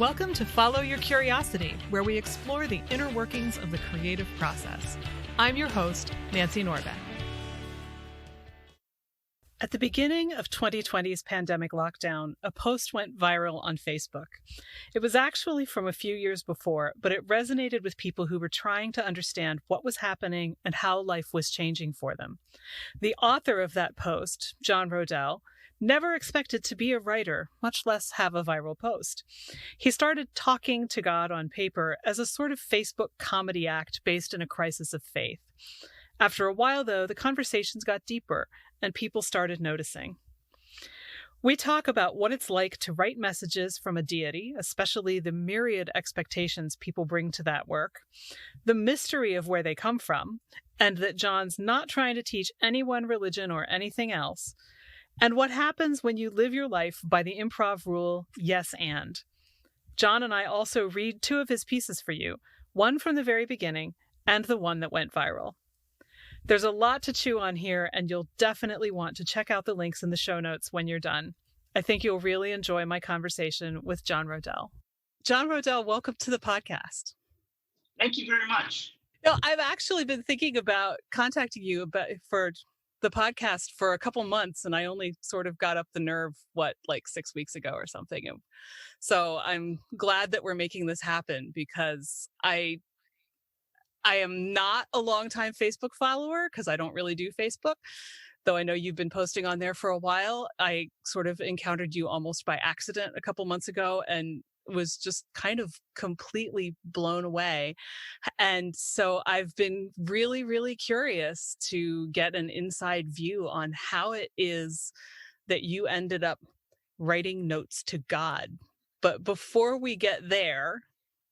Welcome to Follow Your Curiosity, where we explore the inner workings of the creative process. I'm your host, Nancy Norbeck. At the beginning of 2020's pandemic lockdown, a post went viral on Facebook. It was actually from a few years before, but it resonated with people who were trying to understand what was happening and how life was changing for them. The author of that post, John Roedel, never expected to be a writer, much less have a viral post. He started talking to God on paper as a sort of Facebook comedy act based in a crisis of faith. After a while, though, the conversations got deeper and people started noticing. We talk about what it's like to write messages from a deity, especially the myriad expectations people bring to that work, the mystery of where they come from, and that John's not trying to teach anyone religion or anything else, and what happens when you live your life by the improv rule, yes and. John and I also read two of his pieces for you, one from the very beginning and the one that went viral. There's a lot to chew on here, and you'll definitely want to check out the links in the show notes when you're done. I think you'll really enjoy my conversation with John Roedel. John Roedel, welcome to the podcast. Thank you very much. I've actually been thinking about contacting you for the podcast for a couple months, and I only sort of got up the nerve, 6 weeks ago or something. So I'm glad that we're making this happen, because I am not a longtime Facebook follower because I don't really do Facebook, though I know you've been posting on there for a while. I sort of encountered you almost by accident a couple months ago and was just kind of completely blown away. And so I've been really, really curious to get an inside view on how it is that you ended up writing notes to God. But before we get there,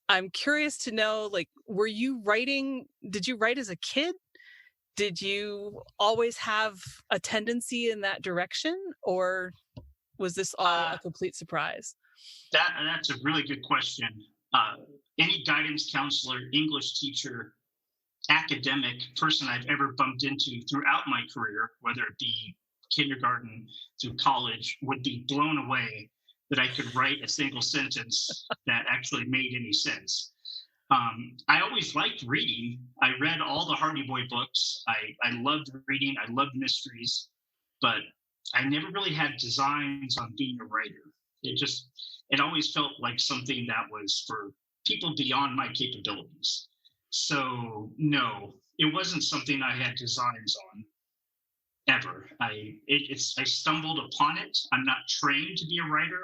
I'm curious to know, did you write as a kid? Did you always have a tendency in that direction, or was this all a complete surprise? That's a really good question. Any guidance counselor, English teacher, academic person I've ever bumped into throughout my career, whether it be kindergarten through college, would be blown away that I could write a single sentence that actually made any sense. I always liked reading. I read all the Hardy Boy books. I loved reading. I loved mysteries, but I never really had designs on being a writer. It always felt like something that was for people beyond my capabilities. So no, it wasn't something I had designs on ever. I stumbled upon it. I'm not trained to be a writer.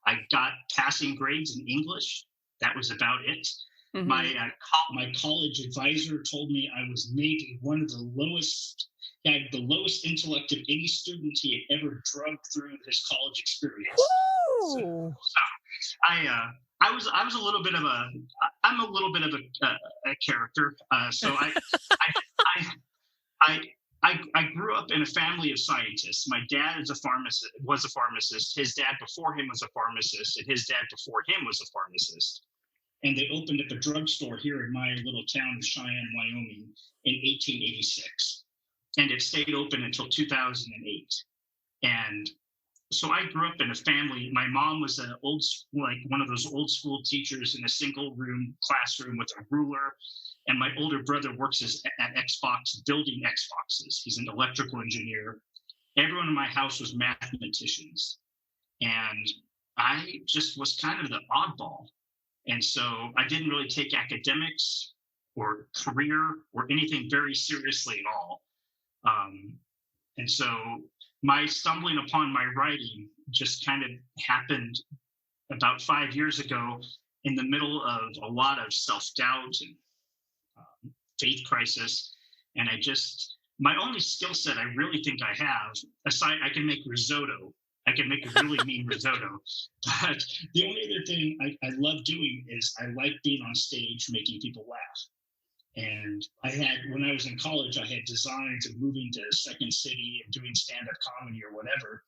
I got passing grades in English. That was about it. Mm-hmm. My college advisor told me I was maybe one of the lowest. He had the lowest intellect of any student he had ever drugged through his college experience. So I was a little bit of I'm a little bit of a character. So I grew up in a family of scientists. My dad was a pharmacist. His dad before him was a pharmacist, and his dad before him was a pharmacist. And they opened up a drugstore here in my little town of Cheyenne, Wyoming in 1886. And it stayed open until 2008. And so I grew up in a family. My mom was one of those old school teachers in a single room classroom with a ruler. And my older brother works at Xbox, building Xboxes. He's an electrical engineer. Everyone in my house was mathematicians. And I just was kind of the oddball. And so I didn't really take academics or career or anything very seriously at all. And so my stumbling upon my writing just kind of happened about 5 years ago in the middle of a lot of self-doubt and faith crisis. And my only skill set I really think I have, aside, I can make risotto. I can make a really mean risotto. But the only other thing I love doing is I like being on stage, making people laugh. And when I was in college, I had designs of moving to Second City and doing stand-up comedy or whatever.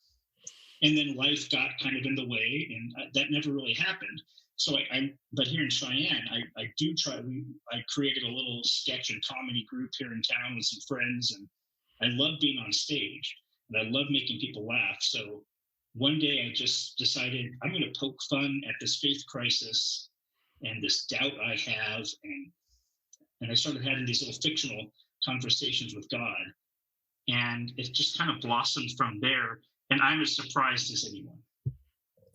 And then life got kind of in the way, and that never really happened. So but here in Cheyenne, I do try. I created a little sketch and comedy group here in town with some friends, and I love being on stage, and I love making people laugh. So one day I just decided I'm going to poke fun at this faith crisis and this doubt I have, and I started having these little fictional conversations with God, and it just kind of blossomed from there. And I'm as surprised as anyone.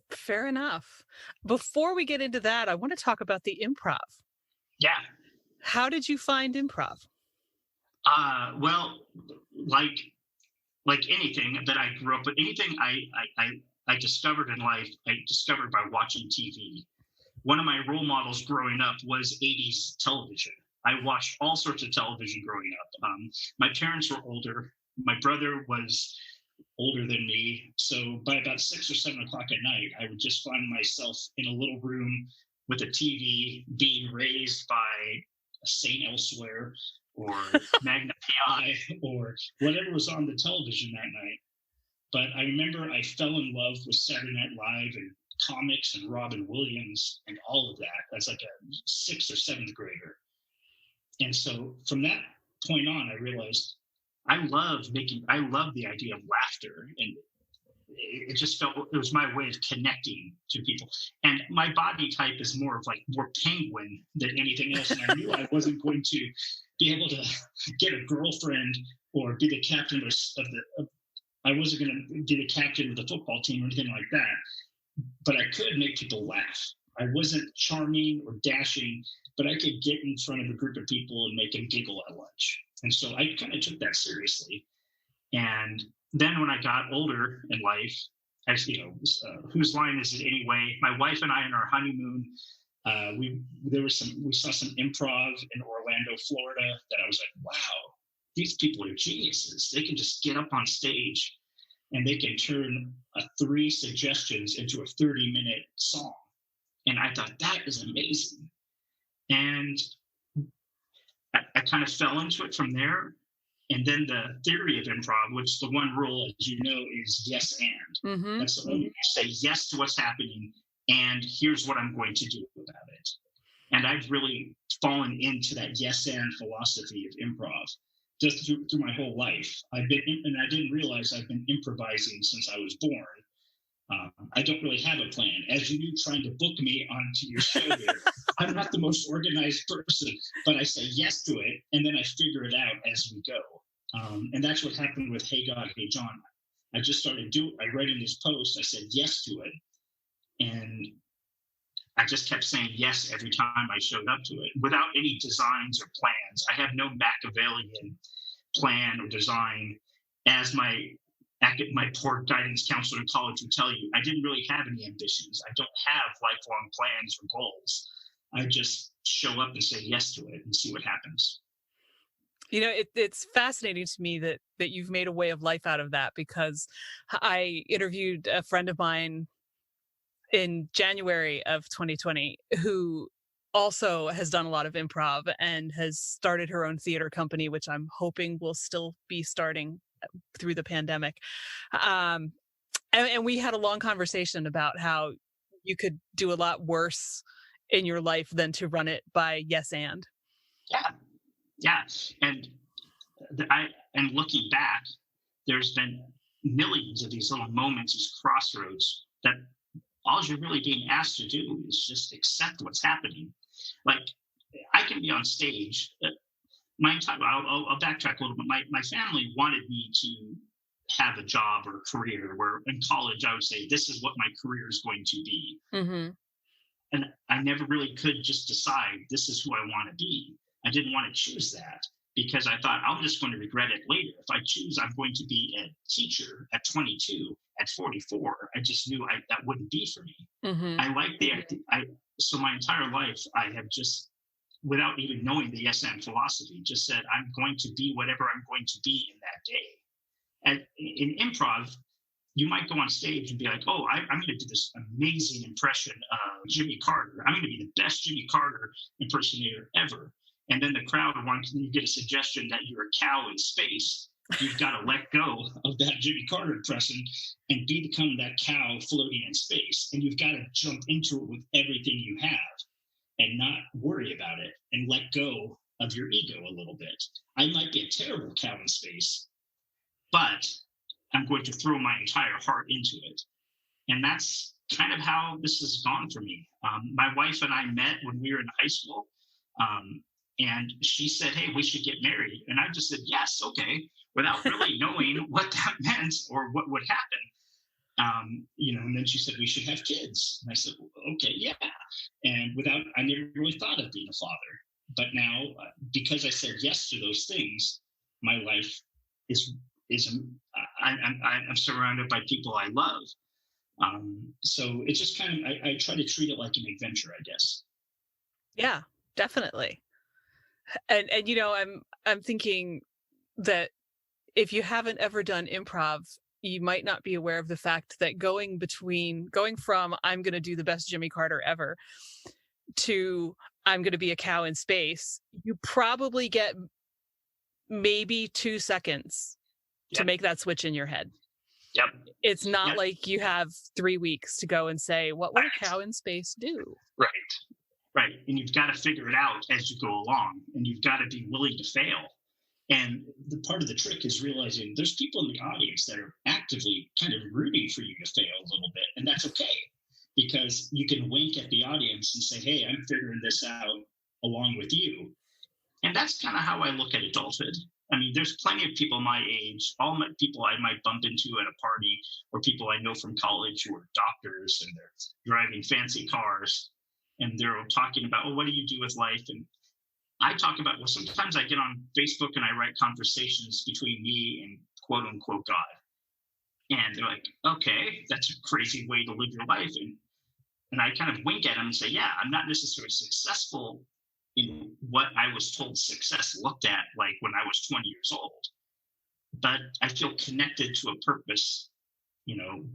Fair enough. Before we get into that, I want to talk about the improv. Yeah. How did you find improv? Well, like anything that I grew up with, anything I discovered in life, I discovered by watching TV. One of my role models growing up was 80s television. I watched all sorts of television growing up. My parents were older. My brother was older than me. So by about 6 or 7 o'clock at night, I would just find myself in a little room with a TV being raised by a Saint Elsewhere or Magna PI or whatever was on the television that night. But I remember I fell in love with Saturday Night Live and comics and Robin Williams and all of that as like a 6th or 7th grader. And so from that point on, I realized I love the idea of laughter. And it just felt, it was my way of connecting to people. And my body type is more penguin than anything else. And I knew I wasn't going to be able to get a girlfriend or be the captain I wasn't going to be the captain of the football team or anything like that. But I could make people laugh. I wasn't charming or dashing, but I could get in front of a group of people and make them giggle at lunch. And so I kind of took that seriously. And then when I got older in life, whose line is it anyway? My wife and I, on our honeymoon, we saw some improv in Orlando, Florida, that I was like, wow, these people are geniuses. They can just get up on stage and they can turn 3 suggestions into a 30-minute song. And I thought, that is amazing. And I kind of fell into it from there. And then the theory of improv, which the one rule, as you know, is yes and. Mm-hmm. That's the only, you say yes to what's happening, and here's what I'm going to do about it. And I've really fallen into that yes and philosophy of improv just through my whole life. I didn't realize I've been improvising since I was born. I don't really have a plan. As you knew, trying to book me onto your show here, I'm not the most organized person, but I say yes to it, and then I figure it out as we go. And that's what happened with Hey God, Hey John. I just started writing this post. I said yes to it, and I just kept saying yes every time I showed up to it without any designs or plans. I have no Machiavellian plan or design. As my poor guidance counselor in college would tell you, I didn't really have any ambitions. I don't have lifelong plans or goals. I just show up and say yes to it and see what happens. You know, it's fascinating to me that you've made a way of life out of that, because I interviewed a friend of mine in January of 2020 who also has done a lot of improv and has started her own theater company, which I'm hoping will still be starting through the pandemic. And we had a long conversation about how you could do a lot worse in your life than to run it by yes and. Yeah. And looking back, there's been millions of these little moments, these crossroads, that all you're really being asked to do is just accept what's happening. Like, I can be on stage. I'll backtrack a little bit. My family wanted me to have a job or a career, where in college I would say, this is what my career is going to be. Mm-hmm. And I never really could just decide this is who I want to be. I didn't want to choose that, because I thought I'm just going to regret it later. If I choose I'm going to be a teacher at 22, at 44, I just knew that wouldn't be for me. Mm-hmm. I like the idea. So my entire life, I have just, without even knowing the yes and philosophy, just said, I'm going to be whatever I'm going to be in that day. And in improv, you might go on stage and be like, oh, I'm going to do this amazing impression of Jimmy Carter. I'm going to be the best Jimmy Carter impersonator ever. And then the crowd you get a suggestion that you're a cow in space. You've got to let go of that Jimmy Carter impression and become that cow floating in space. And you've got to jump into it with everything you have and not worry about it and let go of your ego a little bit. I might be a terrible cow in space, but I'm going to throw my entire heart into it. And that's kind of how this has gone for me. My wife and I met when we were in high school. And she said, "Hey, we should get married." And I just said, "Yes, okay," without really knowing what that meant or what would happen. And then she said, "We should have kids." And I said, "Well, okay, yeah." And I never really thought of being a father. But now, because I said yes to those things, my life I'm surrounded by people I love. So it's just kind of, I try to treat it like an adventure, I guess. Yeah, definitely. And I'm thinking that if you haven't ever done improv, you might not be aware of the fact that going from I'm going to do the best Jimmy Carter ever to I'm going to be a cow in space, you probably get maybe 2 seconds to Yep. make that switch in your head. Yep. It's not Yep. like you have 3 weeks to go and say, what would a cow in space do? Right. Right. And you've got to figure it out as you go along, and you've got to be willing to fail. And the part of the trick is realizing there's people in the audience that are actively kind of rooting for you to fail a little bit. And that's okay, because you can wink at the audience and say, "Hey, I'm figuring this out along with you." And that's kind of how I look at adulthood. I mean, there's plenty of people my age, all my people I might bump into at a party, or people I know from college who are doctors and they're driving fancy cars, and they're talking about, "Oh, what do you do with life?" And I talk about, well, sometimes I get on Facebook and I write conversations between me and quote unquote God. And they're like, "Okay, that's a crazy way to live your life." And I kind of wink at them and say, "Yeah, I'm not necessarily successful in what I was told success looked at like when I was 20 years old. But I feel connected to a purpose, you know,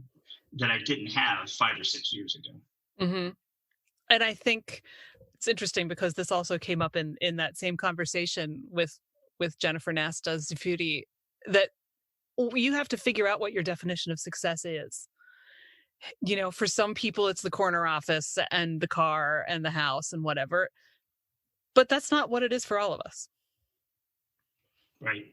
that I didn't have 5 or 6 years ago." Mm-hmm. And I think it's interesting because this also came up in that same conversation with Jennifer Nasta's Zafudi, that you have to figure out what your definition of success is. For some people it's the corner office and the car and the house and whatever, but that's not what it is for all of us. Right.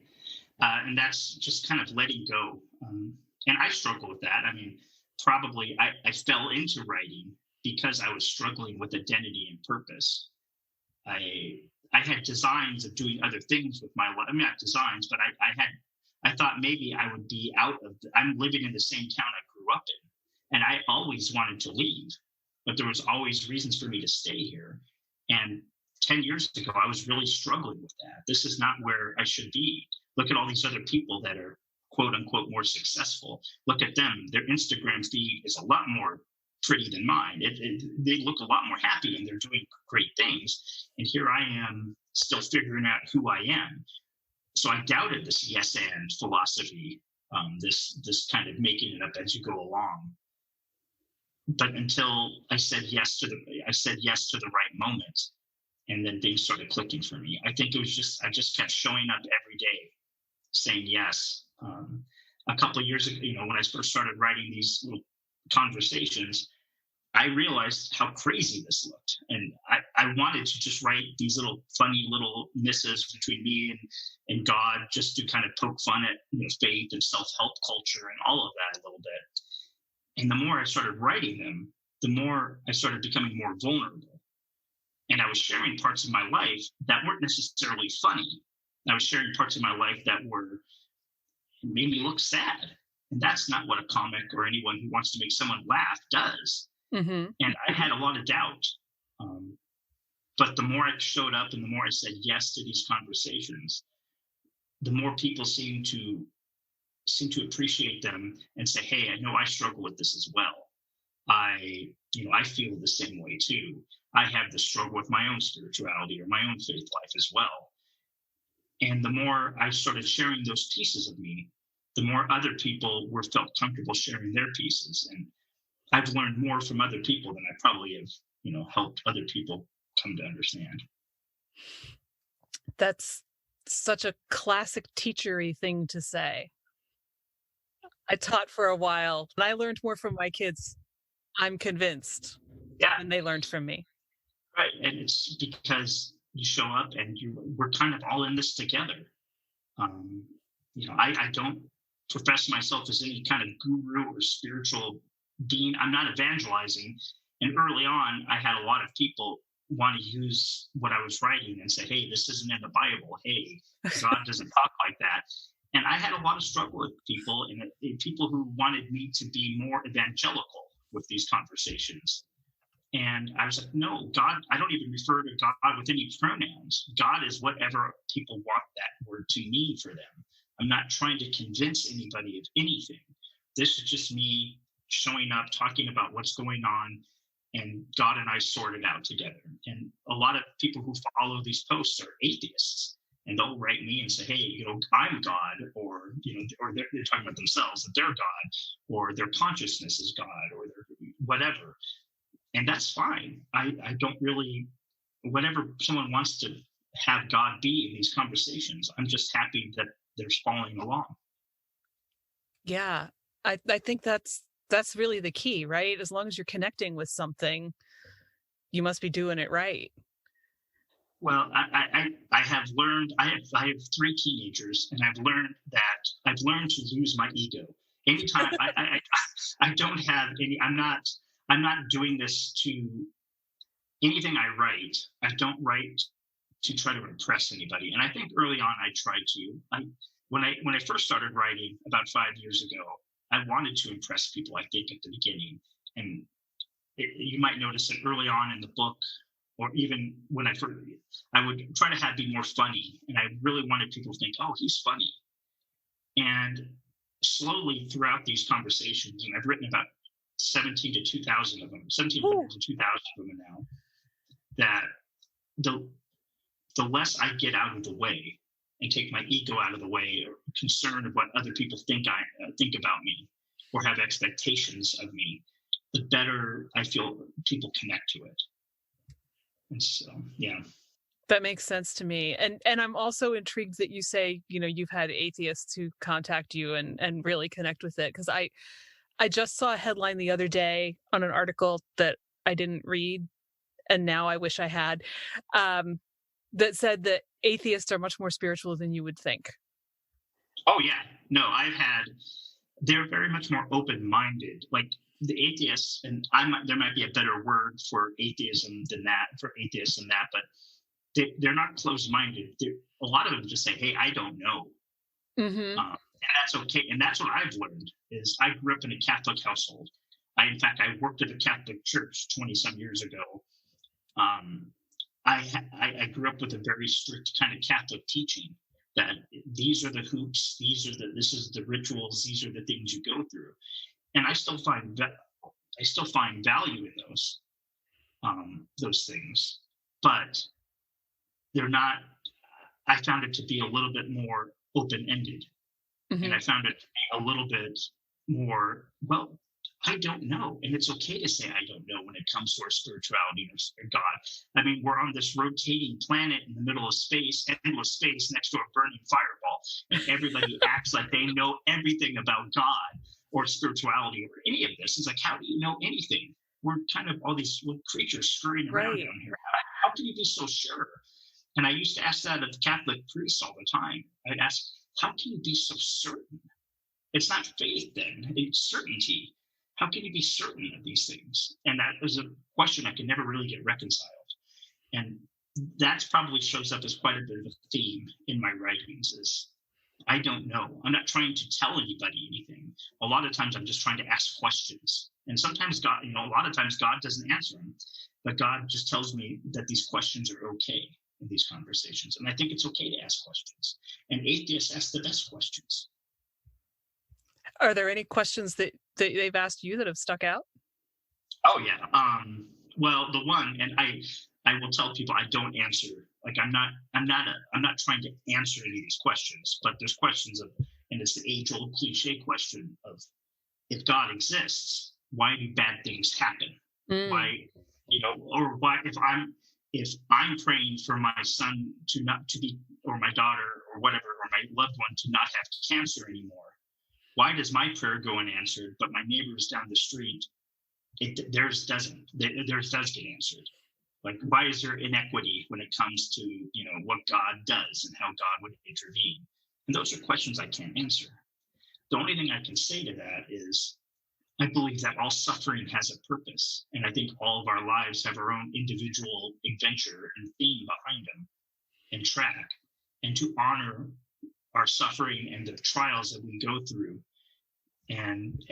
And that's just kind of letting go. And I struggle with that. I mean, probably I fell into writing because I was struggling with identity and purpose. I had designs of doing other things with my life. I mean, not designs, but I thought maybe I would be I'm living in the same town I grew up in, and I always wanted to leave, but there was always reasons for me to stay here. And 10 years ago, I was really struggling with that. This is not where I should be. Look at all these other people that are quote unquote more successful. Look at them. Their Instagram feed is a lot more pretty than mine. They look a lot more happy and they're doing great things. And here I am still figuring out who I am. So I doubted this yes and philosophy, this kind of making it up as you go along. But until I said yes to the right moment, and then things started clicking for me. I think I just kept showing up every day, saying yes. A couple of years ago, when I first started writing these little conversations, I realized how crazy this looked. And I wanted to just write these little funny little missives between me and God, just to kind of poke fun at faith and self-help culture and all of that a little bit. And the more I started writing them, the more I started becoming more vulnerable. And I was sharing parts of my life that weren't necessarily funny. I was sharing parts of my life that made me look sad. And that's not what a comic or anyone who wants to make someone laugh does. Mm-hmm. And I had a lot of doubt. But the more I showed up and the more I said yes to these conversations, the more people seem to appreciate them and say, "Hey, I know I struggle with this as well. I feel the same way too. I have the struggle with my own spirituality or my own faith life as well." And the more I started sharing those pieces of me, the more other people felt comfortable sharing their pieces. And I've learned more from other people than I probably have, helped other people come to understand. That's such a classic teachery thing to say. I taught for a while and I learned more from my kids, I'm convinced, than they learned from me. Right. And it's because you show up and we're kind of all in this together. I don't profess myself as any kind of guru or spiritual I'm not evangelizing. And early on, I had a lot of people want to use what I was writing and say, hey, this isn't in the Bible. Hey, God doesn't talk like that. And I had a lot of struggle with people and people who wanted me to be more evangelical with these conversations. And I was like, no, God, I don't even refer to God with any pronouns. God is whatever people want that word to mean for them. I'm not trying to convince anybody of anything. This is just me showing up, talking about what's going on, and God and I sort it out together. And a lot of people who follow these posts are atheists, and they'll write me and say, hey, I'm God, or, or they're talking about themselves, that they're God, or their consciousness is God, or their whatever. And that's fine. I don't really, whatever someone wants to have God be in these conversations, I'm just happy that they're following along. Yeah, I think that's really the key, right? As long as you're connecting with something, you must be doing it right. Well, I have learned, I have 3 teenagers, and I've learned to lose my ego. Anytime I don't have any, I'm not doing this to anything I write. I don't write to try to impress anybody. And I think early on I tried to. When I first started writing about 5 years ago, I wanted to impress people, I think, at the beginning. And you might notice that early on in the book, or even when I would try to be more funny. And I really wanted people to think, oh, he's funny. And slowly throughout these conversations, and I've written about 1,700 to 2,000 of them now, that the less I get out of the way and take my ego out of the way, or concern of what other people think about me, or have expectations of me, the better I feel people connect to it. And so, yeah. That makes sense to me. And I'm also intrigued that you say, you've had atheists who contact you and really connect with it. Because I just saw a headline the other day on an article that I didn't read, and now I wish I had, that said that atheists are much more spiritual than you would think. Oh, yeah. No, they're very much more open-minded. Like the atheists, and there might be a better word for atheism than that, but they're not closed-minded. A lot of them just say, hey, I don't know. Mm-hmm. And that's okay. And that's what I've learned is I grew up in a Catholic household. In fact, I worked at a Catholic church 20-some years ago. I grew up with a very strict kind of Catholic teaching that these are the hoops, this is the rituals, these are the things you go through. And I still find value in those things, but they're not. I found it to be a little bit more open-ended, mm-hmm. and I found it to be a little bit more, well, I don't know. And it's okay to say I don't know when it comes to our spirituality or God. I mean, we're on this rotating planet in the middle of space, endless space, next to a burning fireball, and everybody acts like they know everything about God or spirituality or any of this. It's like, how do you know anything? We're kind of all these little creatures scurrying around down here. How can you be so sure? And I used to ask that of Catholic priests all the time. I'd ask, how can you be so certain? It's not faith then, it's certainty. How can you be certain of these things? And that is a question I can never really get reconciled. And that probably shows up as quite a bit of a theme in my writings is, I don't know. I'm not trying to tell anybody anything. A lot of times I'm just trying to ask questions. And sometimes God, a lot of times God doesn't answer them, but God just tells me that these questions are okay in these conversations. And I think it's okay to ask questions. And atheists ask the best questions. Are there any questions that they've asked you that have stuck out? Oh, yeah. Well, the one, and I will tell people I don't answer. Like I'm not trying to answer any of these questions, but there's questions of, and it's the age-old cliche question of, if God exists, why do bad things happen? Why, or why, if I'm praying for my son to be, or my daughter or whatever, or my loved one to not have cancer anymore, why does my prayer go unanswered, but my neighbors down the street, theirs does get answered? Like, why is there inequity when it comes to, what God does and how God would intervene? And those are questions I can't answer. The only thing I can say to that is, I believe that all suffering has a purpose. And I think all of our lives have our own individual adventure and theme behind them and track. And to honor our suffering and the trials that we go through and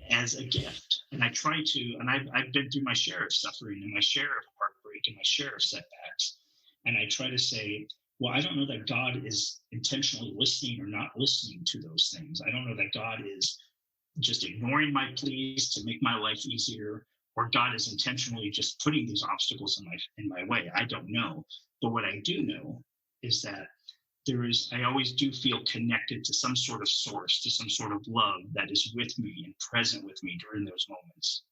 as a gift. And I try to, and I've been through my share of suffering and my share of heartbreak and my share of setbacks. And I try to say, well, I don't know that God is intentionally listening or not listening to those things. I don't know that God is just ignoring my pleas to make my life easier, or God is intentionally just putting these obstacles in my way. I don't know. But what I do know is that I always do feel connected to some sort of source, to some sort of love that is with me and present with me during those moments.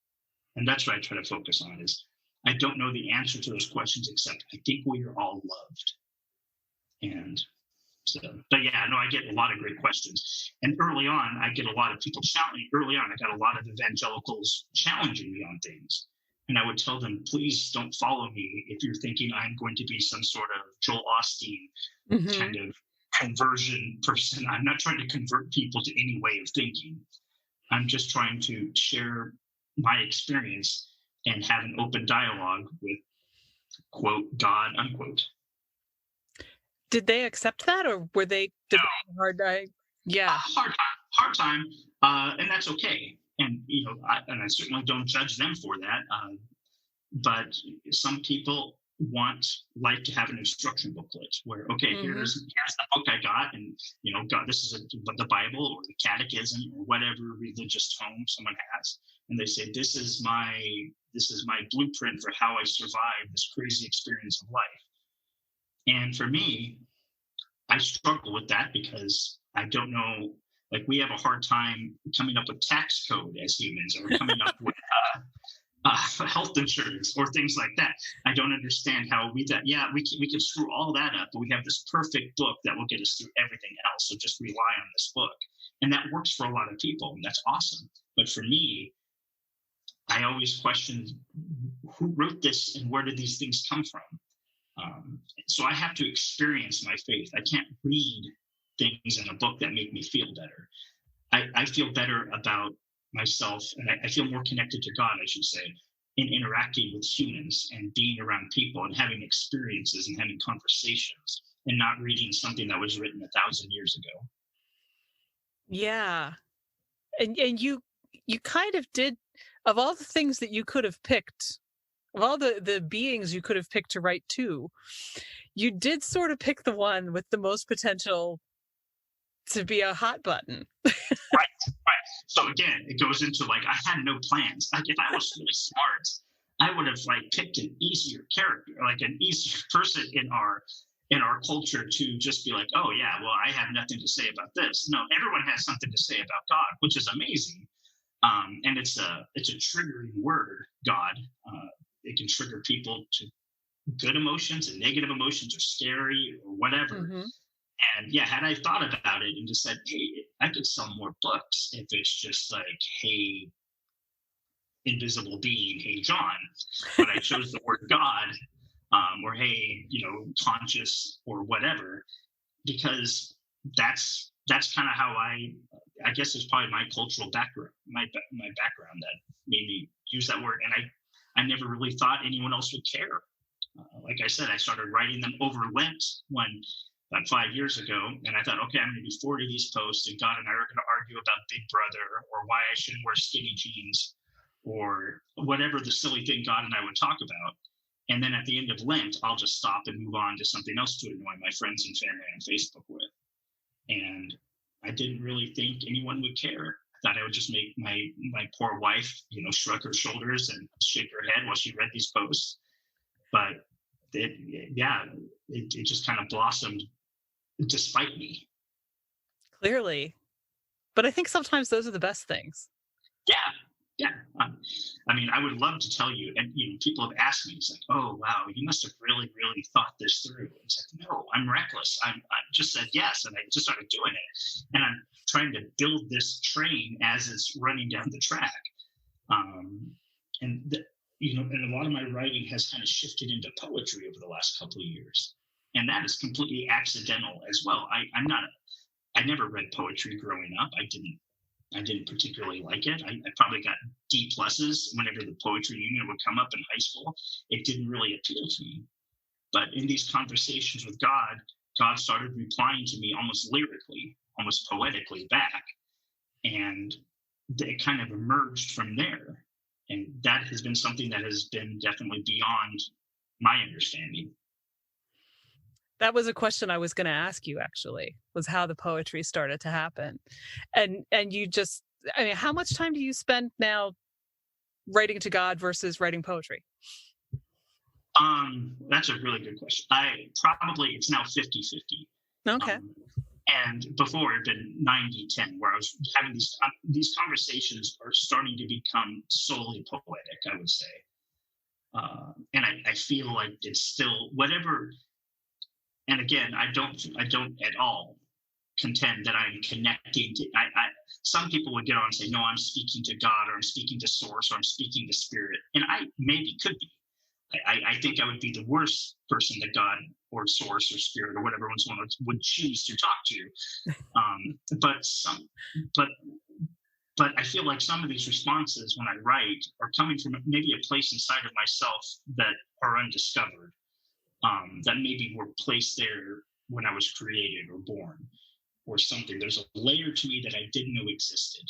And that's what I try to focus on is I don't know the answer to those questions, except I think we are all loved. And so, but yeah, no, I get a lot of great questions. And early on, I get a lot of people challenging. Early on, I got a lot of evangelicals challenging me on things. And I would tell them, please don't follow me if you're thinking I'm going to be some sort of Joel Osteen kind of conversion person. I'm not trying to convert people to any way of thinking. I'm just trying to share my experience and have an open dialogue with, quote, God, unquote. Did they accept that, or were they hard time? Yeah, hard time, and that's okay. And I certainly don't judge them for that. But some people like to have an instruction booklet where, okay, here's the book I got, and God, this is the Bible or the Catechism or whatever religious tome someone has, and they say this is my blueprint for how I survived this crazy experience of life. And for me, I struggle with that because I don't know, like we have a hard time coming up with tax code as humans, or coming up with health insurance or things like that. I don't understand how we can screw all that up, but we have this perfect book that will get us through everything else. So just rely on this book. And that works for a lot of people, and that's awesome. But for me, I always question who wrote this and where did these things come from? So I have to experience my faith. I can't read things in a book that make me feel better. I feel better about myself, and I feel more connected to God, I should say, in interacting with humans and being around people and having experiences and having conversations, and not reading something that was written 1,000 years ago. Yeah. And you kind of did, of all the things that you could have picked, of all the beings you could have picked to write to, you did sort of pick the one with the most potential to be a hot button. Right. So again, it goes into like, I had no plans. Like if I was really smart, I would have picked an easier character, like an easier person in our culture to just be like, oh yeah, well, I have nothing to say about this. No, everyone has something to say about God, which is amazing. And it's a triggering word, God. It can trigger people to good emotions and negative emotions, or scary or whatever. And yeah, had I thought about it and just said, hey, I could sell more books if it's just like, hey, invisible being, hey, John. But I chose the word God, or hey, conscious or whatever, because that's kind of how I guess it's probably my cultural background, my background that made me use that word. And I never really thought anyone else would care. Like I said, I started writing them over Lent about 5 years ago, and I thought, okay, I'm going to do 40 of these posts, and God and I are going to argue about Big Brother, or why I shouldn't wear skinny jeans, or whatever the silly thing God and I would talk about. And then at the end of Lent, I'll just stop and move on to something else to annoy my friends and family on Facebook with. And I didn't really think anyone would care. I thought I would just make my poor wife, shrug her shoulders and shake her head while she read these posts. But it just kind of blossomed despite me. Clearly. But I think sometimes those are the best things. Yeah. I mean, I would love to tell you, and people have asked me, it's like, oh wow, you must have really, really thought this through. It's like, no, I'm reckless. I just said yes, and I just started doing it, and I'm trying to build this train as it's running down the track. And a lot of my writing has kind of shifted into poetry over the last couple of years, and that is completely accidental as well. I never read poetry growing up. I didn't I didn't particularly like it. I probably got D pluses whenever the poetry union would come up in high school. It didn't really appeal to me. But in these conversations with God, God started replying to me almost lyrically, almost poetically back. And it kind of emerged from there. And that has been something that has been definitely beyond my understanding. That was a question I was going to ask you, actually, was how the poetry started to happen. And you just, I mean, how much time do you spend now writing to God versus writing poetry? That's a really good question. It's now 50-50. Okay. And before it had been 90-10, where I was having these conversations are starting to become solely poetic, I would say. And I feel like it's still whatever. And again, I don't at all contend that I'm connecting to. Some people would get on and say, no, I'm speaking to God, or I'm speaking to Source, or I'm speaking to Spirit, and I maybe could be. I think I would be the worst person that God or Source or Spirit or whatever one would choose to talk to. But I feel like some of these responses when I write are coming from maybe a place inside of myself that are undiscovered, that maybe were placed there when I was created or born or something. There's a layer to me that I didn't know existed.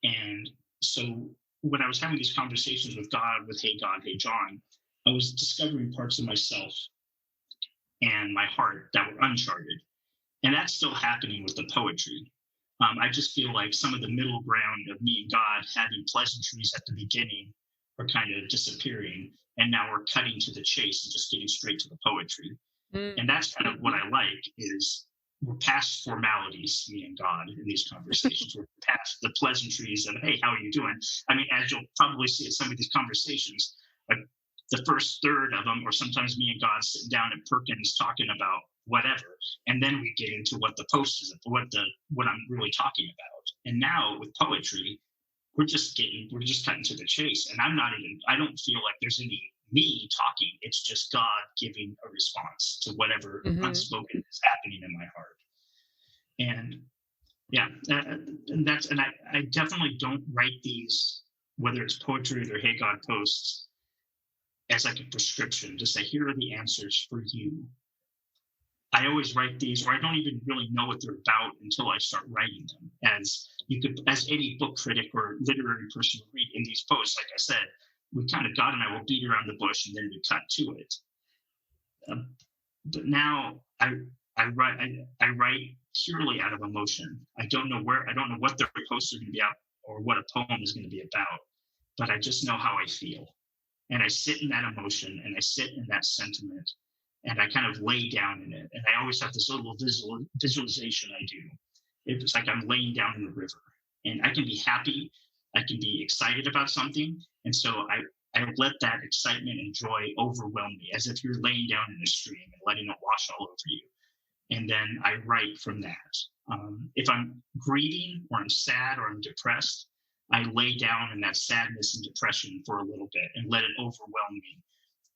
And so when I was having these conversations with God, with Hey God, Hey John, I was discovering parts of myself and my heart that were uncharted. And that's still happening with the poetry. I just feel like some of the middle ground of me and God having pleasantries at the beginning are kind of disappearing. And now we're cutting to the chase and just getting straight to the poetry. And that's kind of what I like, is we're past formalities, me and God, in these conversations. We're past the pleasantries of, hey, how are you doing? I mean, as you'll probably see in some of these conversations, like the first third of them, or sometimes me and God sitting down at Perkins talking about whatever, and then we get into what the post is, what I'm really talking about. And now with poetry, we're just cutting to the chase, and I don't feel like there's any me talking. It's just God giving a response to whatever unspoken is happening in my heart. And yeah, and I definitely don't write these, whether it's poetry or Hey God posts, as like a prescription to say, here are the answers for you. I always write these, or I don't even really know what they're about until I start writing them. As any book critic or literary person would read in these posts, like I said, we kind of, God and I will beat around the bush and then we cut to it. But now I write purely out of emotion. I don't know what the posts are going to be about or what a poem is going to be about, but I just know how I feel. And I sit in that emotion and I sit in that sentiment and I kind of lay down in it. And I always have this little visualization I do. It's like I'm laying down in the river, and I can be happy. I can be excited about something. And so I let that excitement and joy overwhelm me, as if you're laying down in a stream and letting it wash all over you. And then I write from that. If I'm grieving or I'm sad or I'm depressed, I lay down in that sadness and depression for a little bit and let it overwhelm me.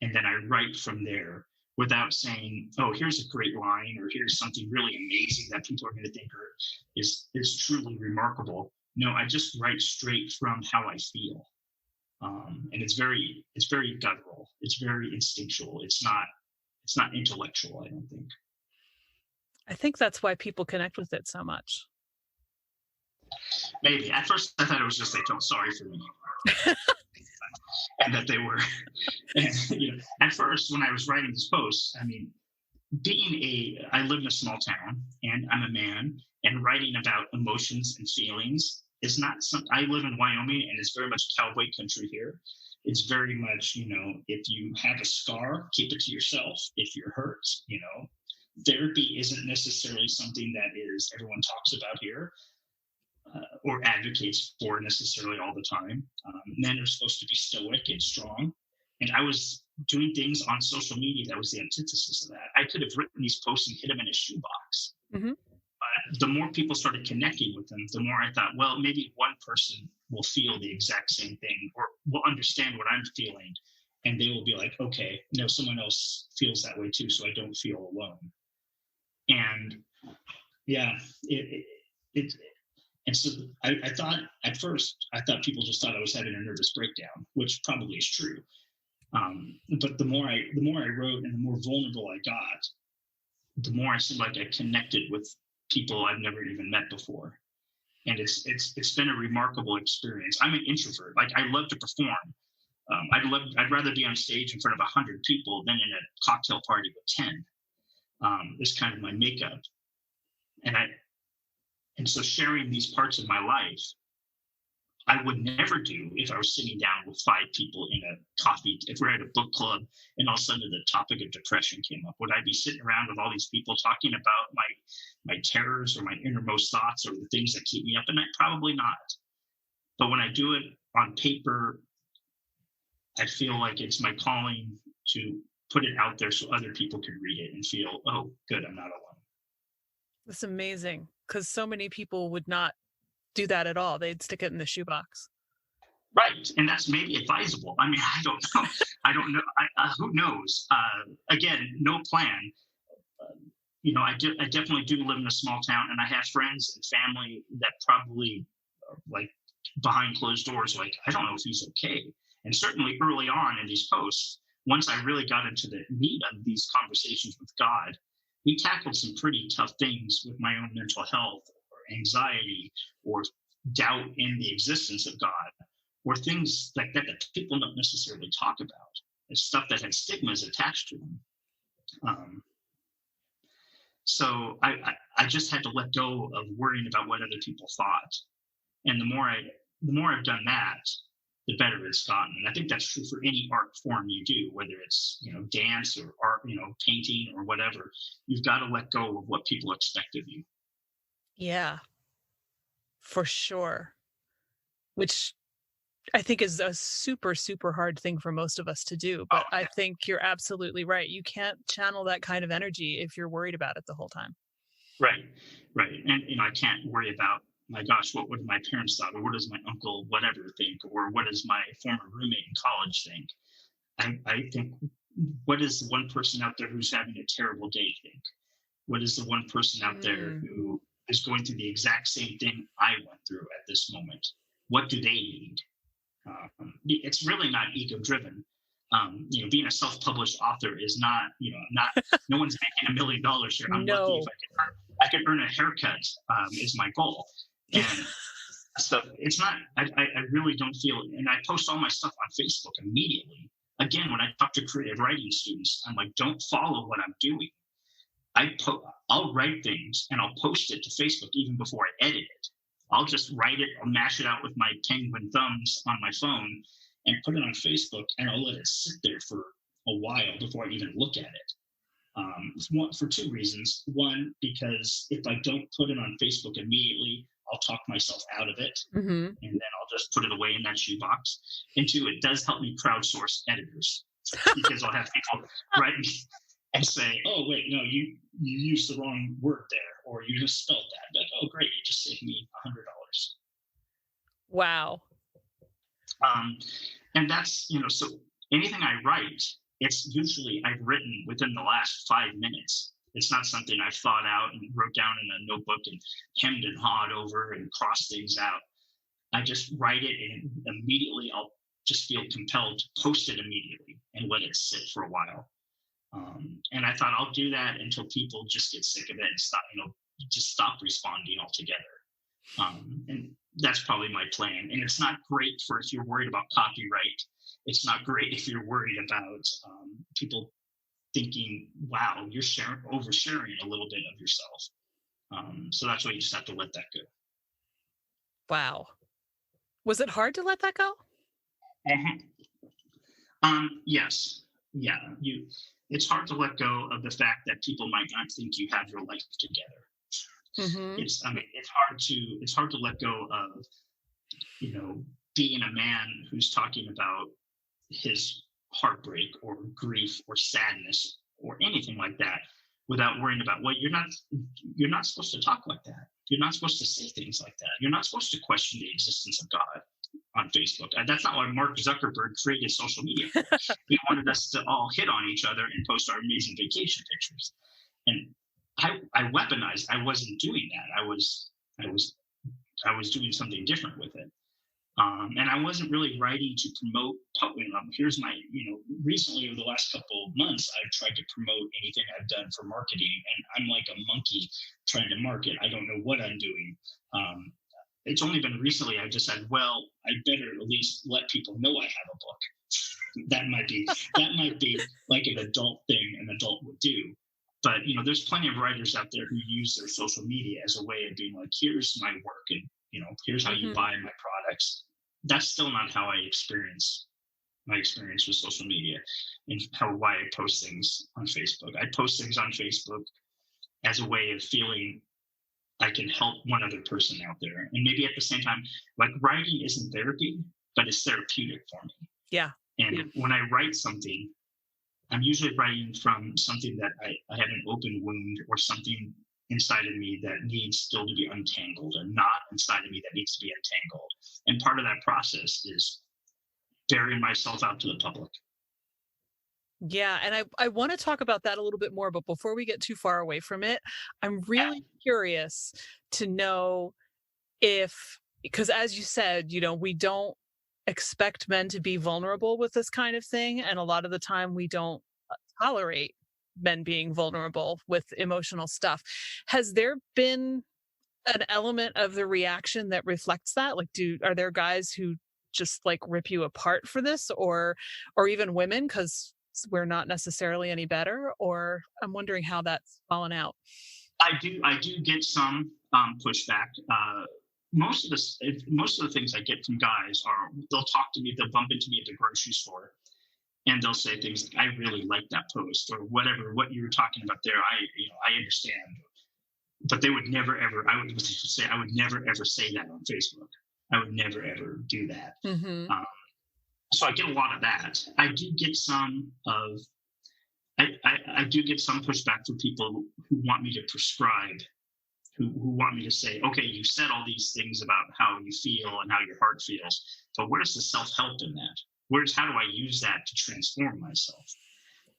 And then I write from there without saying, oh, here's a great line, or here's something really amazing that people are going to think is truly remarkable. No, I just write straight from how I feel. And it's very guttural. It's very instinctual. It's not intellectual, I don't think. I think that's why people connect with it so much. Maybe. At first, I thought it was just they felt sorry for me. And that they were, at first, when I was writing this post, I mean, I live in a small town and I'm a man, and writing about emotions and feelings is not I live in Wyoming, and it's very much cowboy country here. It's very much, if you have a scar, keep it to yourself. If you're hurt, therapy isn't necessarily something that everyone talks about here. Or advocates for necessarily all the time. Men are supposed to be stoic and strong. And I was doing things on social media that was the antithesis of that. I could have written these posts and hit them in a shoebox. But the more people started connecting with them, the more I thought, well, maybe one person will feel the exact same thing or will understand what I'm feeling. And they will be like, okay, someone else feels that way too, so I don't feel alone. And yeah, And so I thought at first, I thought people just thought I was having a nervous breakdown, which probably is true. But the more I wrote and the more vulnerable I got, the more I seemed like I connected with people I've never even met before. And it's been a remarkable experience. I'm an introvert. Like, I love to perform. I'd rather be on stage in front of 100 people than in a cocktail party with 10. Is kind of my makeup. And so sharing these parts of my life, I would never do if I was sitting down with 5 people in a coffee, if we're at a book club and all of a sudden the topic of depression came up. Would I be sitting around with all these people talking about my terrors or my innermost thoughts or the things that keep me up at night? Probably not. But when I do it on paper, I feel like it's my calling to put it out there so other people can read it and feel, oh, good, I'm not alone. That's amazing, because so many people would not do that at all. They'd stick it in the shoebox. Right, and that's maybe advisable. I mean, I don't know. I don't know. Who knows? Again, no plan. I definitely do live in a small town, and I have friends and family that probably, like, behind closed doors, like, I don't know if he's okay. And certainly early on in these posts, once I really got into the meat of these conversations with God, we tackled some pretty tough things with my own mental health or anxiety or doubt in the existence of God, or things like that that people don't necessarily talk about. It's stuff that had stigmas attached to them. So I just had to let go of worrying about what other people thought. And the more I've done that, the better it's gotten. And I think that's true for any art form you do, whether it's, dance or art, painting or whatever. You've got to let go of what people expect of you. Yeah, for sure. Which I think is a super, super hard thing for most of us to do. But I think you're absolutely right. You can't channel that kind of energy if you're worried about it the whole time. Right. And, I can't worry about, my gosh, what would my parents thought, or what does my uncle whatever think, or what does my former roommate in college think? I think, what does the one person out there who's having a terrible day think? What is the one person out there who is going through the exact same thing I went through at this moment? What do they need? It's really not ego driven. Being a self-published author is not, no one's making $1 million here. I'm lucky if I could earn a haircut, is my goal. And so it's not, I really don't feel, and I post all my stuff on Facebook immediately. Again, when I talk to creative writing students, I'm like, don't follow what I'm doing. I'll write things and I'll post it to Facebook even before I edit it. I'll just write it, I'll mash it out with my penguin thumbs on my phone and put it on Facebook, and I'll let it sit there for a while before I even look at it. For 2 reasons. One, because if I don't put it on Facebook immediately, I'll talk myself out of it, and then I'll just put it away in that shoebox. And 2, it does help me crowdsource editors, because I'll have people write me and say, oh, wait, no, you used the wrong word there, or you just spelled that. Like, oh, great, you just saved me $100. Wow. And that's, so anything I write, it's usually I've written within the last 5 minutes. It's not something I've thought out and wrote down in a notebook and hemmed and hawed over and crossed things out. I just write it, and immediately I'll just feel compelled to post it immediately and let it sit for a while. And I thought I'll do that until people just get sick of it and stop, just stop responding altogether. And that's probably my plan. And it's not great for if you're worried about copyright. It's not great if you're worried about people thinking, wow, you're oversharing a little bit of yourself. So that's why you just have to let that go. Wow. Was it hard to let that go? Yes. Yeah. It's hard to let go of the fact that people might not think you have your life together. It's hard to let go of, being a man who's talking about his heartbreak or grief or sadness or anything like that without worrying about, well, you're not supposed to talk like that. You're not supposed to say things like that. You're not supposed to question the existence of God on Facebook. That's not why Mark Zuckerberg created social media. He wanted us to all hit on each other and post our amazing vacation pictures. And I weaponized. I wasn't doing that. I was I was doing something different with it. And I wasn't really writing to promote. Here's my, recently over the last couple of months, I've tried to promote anything I've done for marketing, and I'm like a monkey trying to market. I don't know what I'm doing. It's only been recently I decided, well, I better at least let people know I have a book. that might be like an adult thing an adult would do. But there's plenty of writers out there who use their social media as a way of being like, here's my work, and here's how you buy my products. That's still not how I experience my experience with social media, and why I post things on Facebook. I post things on Facebook as a way of feeling I can help one other person out there. And maybe at the same time, like, writing isn't therapy, but it's therapeutic for me. Yeah. And when I write something, I'm usually writing from something that I have an open wound, or something inside of me that needs still to be untangled, and not inside of me that needs to be untangled. And part of that process is burying myself out to the public. Yeah, and I want to talk about that a little bit more, but before we get too far away from it, I'm really curious to know because as you said, we don't expect men to be vulnerable with this kind of thing, and a lot of the time we don't tolerate men being vulnerable with emotional stuff. Has there been an element of the reaction that reflects that? Like, are there guys who just like rip you apart for this, or even women because we're not necessarily any better? Or I'm wondering how that's fallen out. I do get some pushback. Most of the things I get from guys are, they'll talk to me, they'll bump into me at the grocery store, and they'll say things like, I really like that post, or whatever, what you were talking about there. I understand. But they would never, ever, I would never, ever say that on Facebook. I would never, ever do that. Mm-hmm. So I get a lot of that. I do get some pushback from people who want me to prescribe, who want me to say, okay, you said all these things about how you feel and how your heart feels, but where's the self-help in that? How do I use that to transform myself?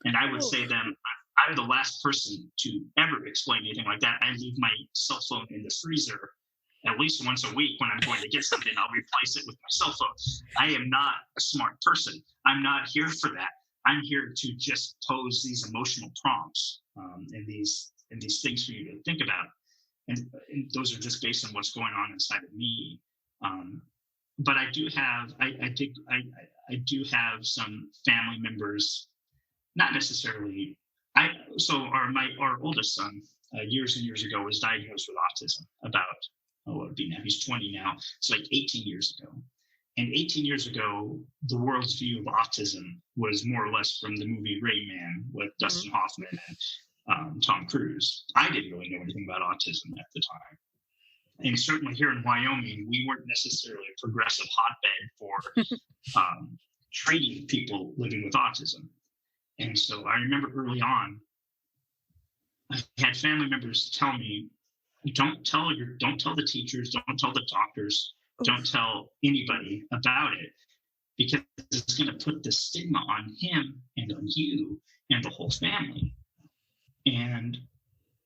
And I would say to them, I'm the last person to ever explain anything like that. I leave my cell phone in the freezer at least once a week. When I'm going to get something, I'll replace it with my cell phone. I am not a smart person. I'm not here for that. I'm here to just pose these emotional prompts and these things for you to think about. And those are just based on what's going on inside of me. But I do have some family members, not necessarily. Our oldest son, years and years ago, was diagnosed with autism about, what would be now? He's 20 now. It's like 18 years ago. And 18 years ago, the world's view of autism was more or less from the movie Rain Man with Dustin Hoffman and Tom Cruise. I didn't really know anything about autism at the time. And certainly here in Wyoming, we weren't necessarily a progressive hotbed for treating people living with autism. And so I remember early on, I had family members tell me, don't tell the teachers, don't tell the doctors, don't tell anybody about it, because it's going to put the stigma on him and on you and the whole family. And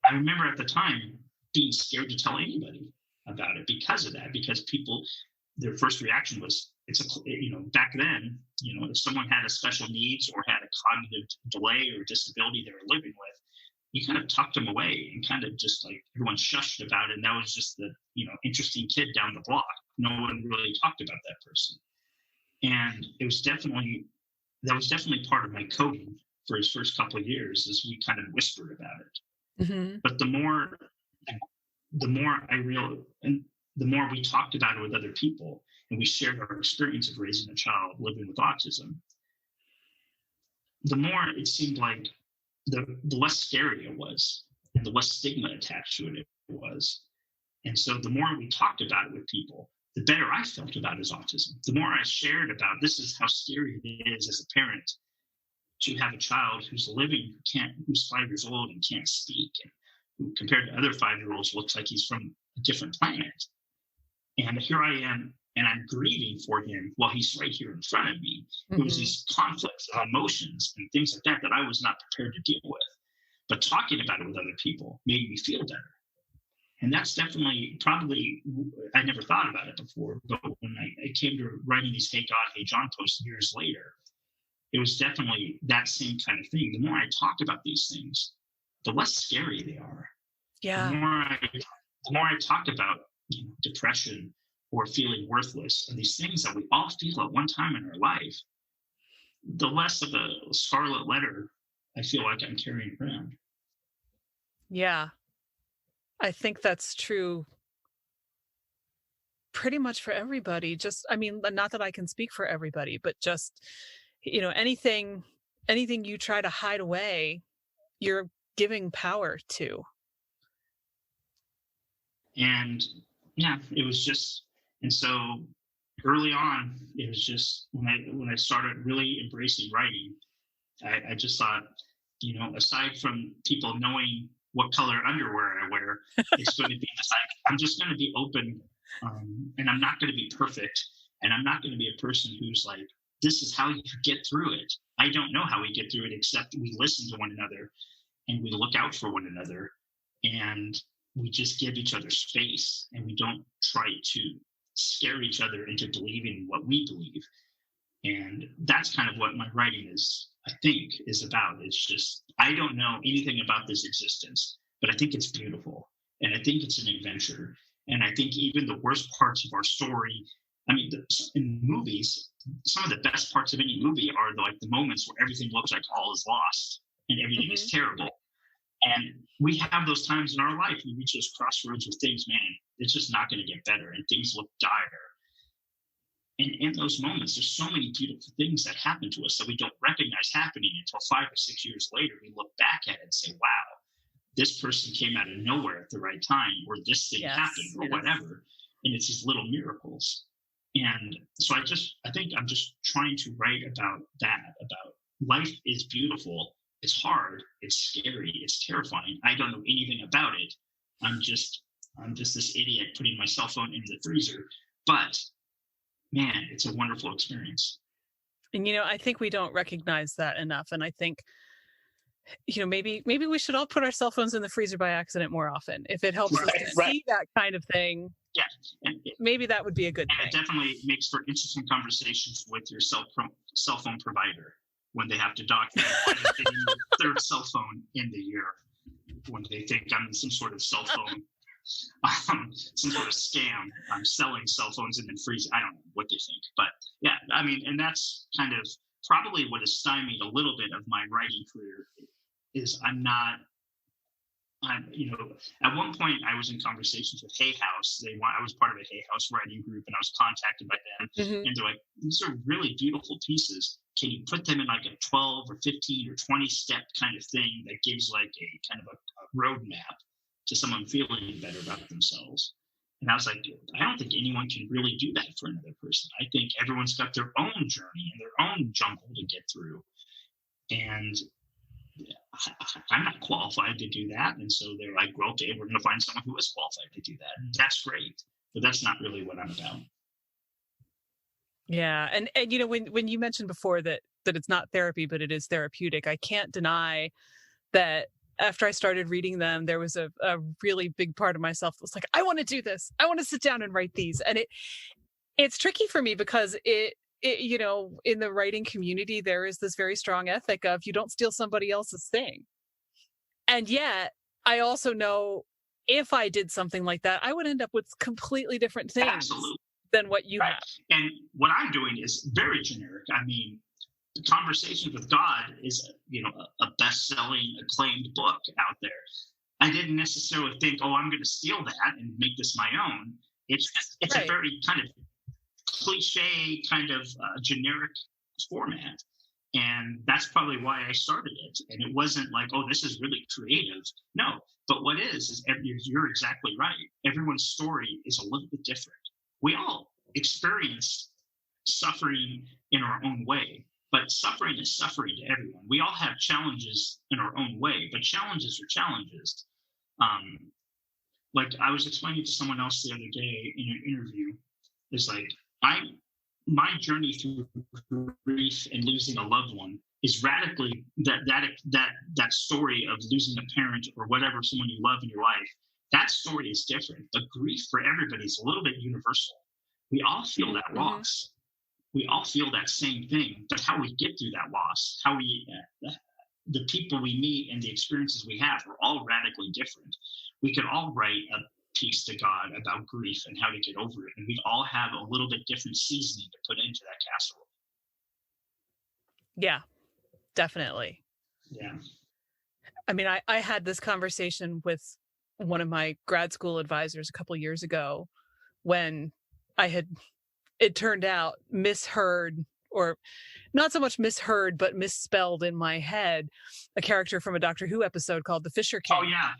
I remember at the time being scared to tell anybody about it because of that, because people, their first reaction was, back then, if someone had a special needs or had a cognitive delay or disability they were living with, you kind of tucked them away and kind of just like everyone shushed about it. And that was just the, interesting kid down the block. No one really talked about that person. And that was definitely part of my coding for his first couple of years, is we kind of whispered about it. Mm-hmm. But the more I realized, and the more we talked about it with other people, and we shared our experience of raising a child living with autism, the more it seemed like the less scary it was, and the less stigma attached to it was. And so the more we talked about it with people, the better I felt about his autism. The more I shared about, this is how scary it is as a parent to have a child who's who's 5 years old and can't speak, and who, compared to other 5-year-olds, looks like he's from a different planet. And here I am, and I'm grieving for him while he's right here in front of me. It was these conflicts of emotions and things like that I was not prepared to deal with. But talking about it with other people made me feel better. And that's definitely probably, I never thought about it before, but when I came to writing these Hey God, Hey John posts years later, it was definitely that same kind of thing. The more I talk about these things, the less scary they are. Yeah. The more I talk about depression or feeling worthless and these things that we all feel at one time in our life, the less of a scarlet letter I feel like I'm carrying around. Yeah. I think that's true pretty much for everybody. Just, I mean, not that I can speak for everybody, but just, anything you try to hide away, you're giving power to. And yeah, it was just, and so early on, it was just when I started really embracing writing, I just thought, aside from people knowing what color underwear I wear, it's going to be I'm just going to be open, and I'm not going to be perfect, and I'm not going to be a person who's like, this is how you get through it. I don't know how we get through it, except we listen to one another and we look out for one another, and we just give each other space, and we don't try to scare each other into believing what we believe. And that's kind of what my writing is, I think, is about. It's just, I don't know anything about this existence, but I think it's beautiful. And I think it's an adventure. And I think even the worst parts of our story, I mean, in movies, some of the best parts of any movie are the moments where everything looks like all is lost and everything is terrible. And we have those times in our life. We reach those crossroads with things, man, it's just not going to get better, and things look dire. And in those moments, there's so many beautiful things that happen to us that we don't recognize happening until 5 or 6 years later. We look back at it and say, wow, this person came out of nowhere at the right time, or this thing happened, or whatever. And it's these little miracles. And so I think I'm just trying to write about that, about life is beautiful. It's hard. It's scary. It's terrifying. I don't know anything about it. I'm just this idiot putting my cell phone in the freezer. But man, it's a wonderful experience. And I think we don't recognize that enough. And I think, maybe we should all put our cell phones in the freezer by accident more often. If it helps us to see that kind of thing, maybe that would be a good thing. It definitely makes for interesting conversations with your cell phone provider when they have to document their third cell phone in the year, when they think I'm some sort of cell phone, some sort of scam. I'm selling cell phones and then freezing. I don't know what they think, but yeah, I mean, and that's kind of probably what has stymied a little bit of my writing career. Is at one point I was in conversations with Hay House. I was part of a Hay House writing group, and I was contacted by them, and they're like, these are really beautiful pieces. Can you put them in like a 12 or 15 or 20 step kind of thing that gives like a kind of a roadmap to someone feeling better about themselves? And I was like, I don't think anyone can really do that for another person. I think everyone's got their own journey and their own jungle to get through. And I'm not qualified to do that. And so they're like, well, okay, we're going to find someone who is qualified to do that. And that's great. But that's not really what I'm about. Yeah. And when you mentioned before that it's not therapy, but it is therapeutic, I can't deny that after I started reading them, there was a really big part of myself that was like, I want to do this. I want to sit down and write these. And it's tricky for me because it in the writing community, there is this very strong ethic of you don't steal somebody else's thing. And yet I also know if I did something like that, I would end up with completely different things than what you have. And what I'm doing is very generic. I mean, The Conversations with God is, a best-selling, acclaimed book out there. I didn't necessarily think, I'm going to steal that and make this my own. It's a very kind of cliche, kind of generic format. And that's probably why I started it. And it wasn't like, this is really creative. No, but what is you're exactly right. Everyone's story is a little bit different. We all experience suffering in our own way, but suffering is suffering to everyone. We all have challenges in our own way, but challenges are challenges. Like I was explaining to someone else the other day in an interview, is like, my journey through grief and losing a loved one is radically that story of losing a parent or whatever, someone you love in your life, that story is different. But grief for everybody is a little bit universal. We all feel that loss. We all feel that same thing. But how we get through that loss, how we, the people we meet and the experiences we have are all radically different. We could all write a piece to God about grief and how to get over it. And we all have a little bit different seasoning to put into that casserole. Yeah, definitely. Yeah. I mean, I had this conversation with one of my grad school advisors a couple years ago when I had, it turned out, misheard, or not so much misheard, but misspelled in my head, a character from a Doctor Who episode called the Fisher King. Oh, yeah.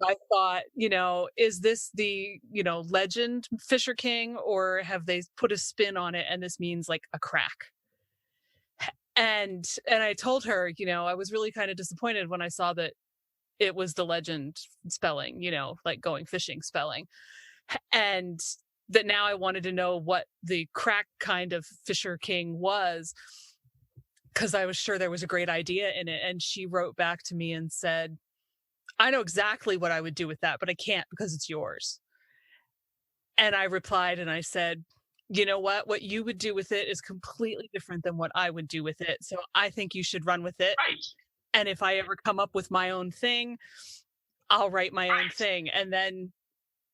I thought, is this the, legend Fisher King, or have they put a spin on it and this means like a crack? And I told her, I was really kind of disappointed when I saw that it was the legend spelling, like going fishing spelling. And that now I wanted to know what the crack kind of Fisher King was, because I was sure there was a great idea in it. And she wrote back to me and said, I know exactly what I would do with that, but I can't because it's yours. And I replied and I said, you know what you would do with it is completely different than what I would do with it. So I think you should run with it. Right. And if I ever come up with my own thing, I'll write my own thing. And then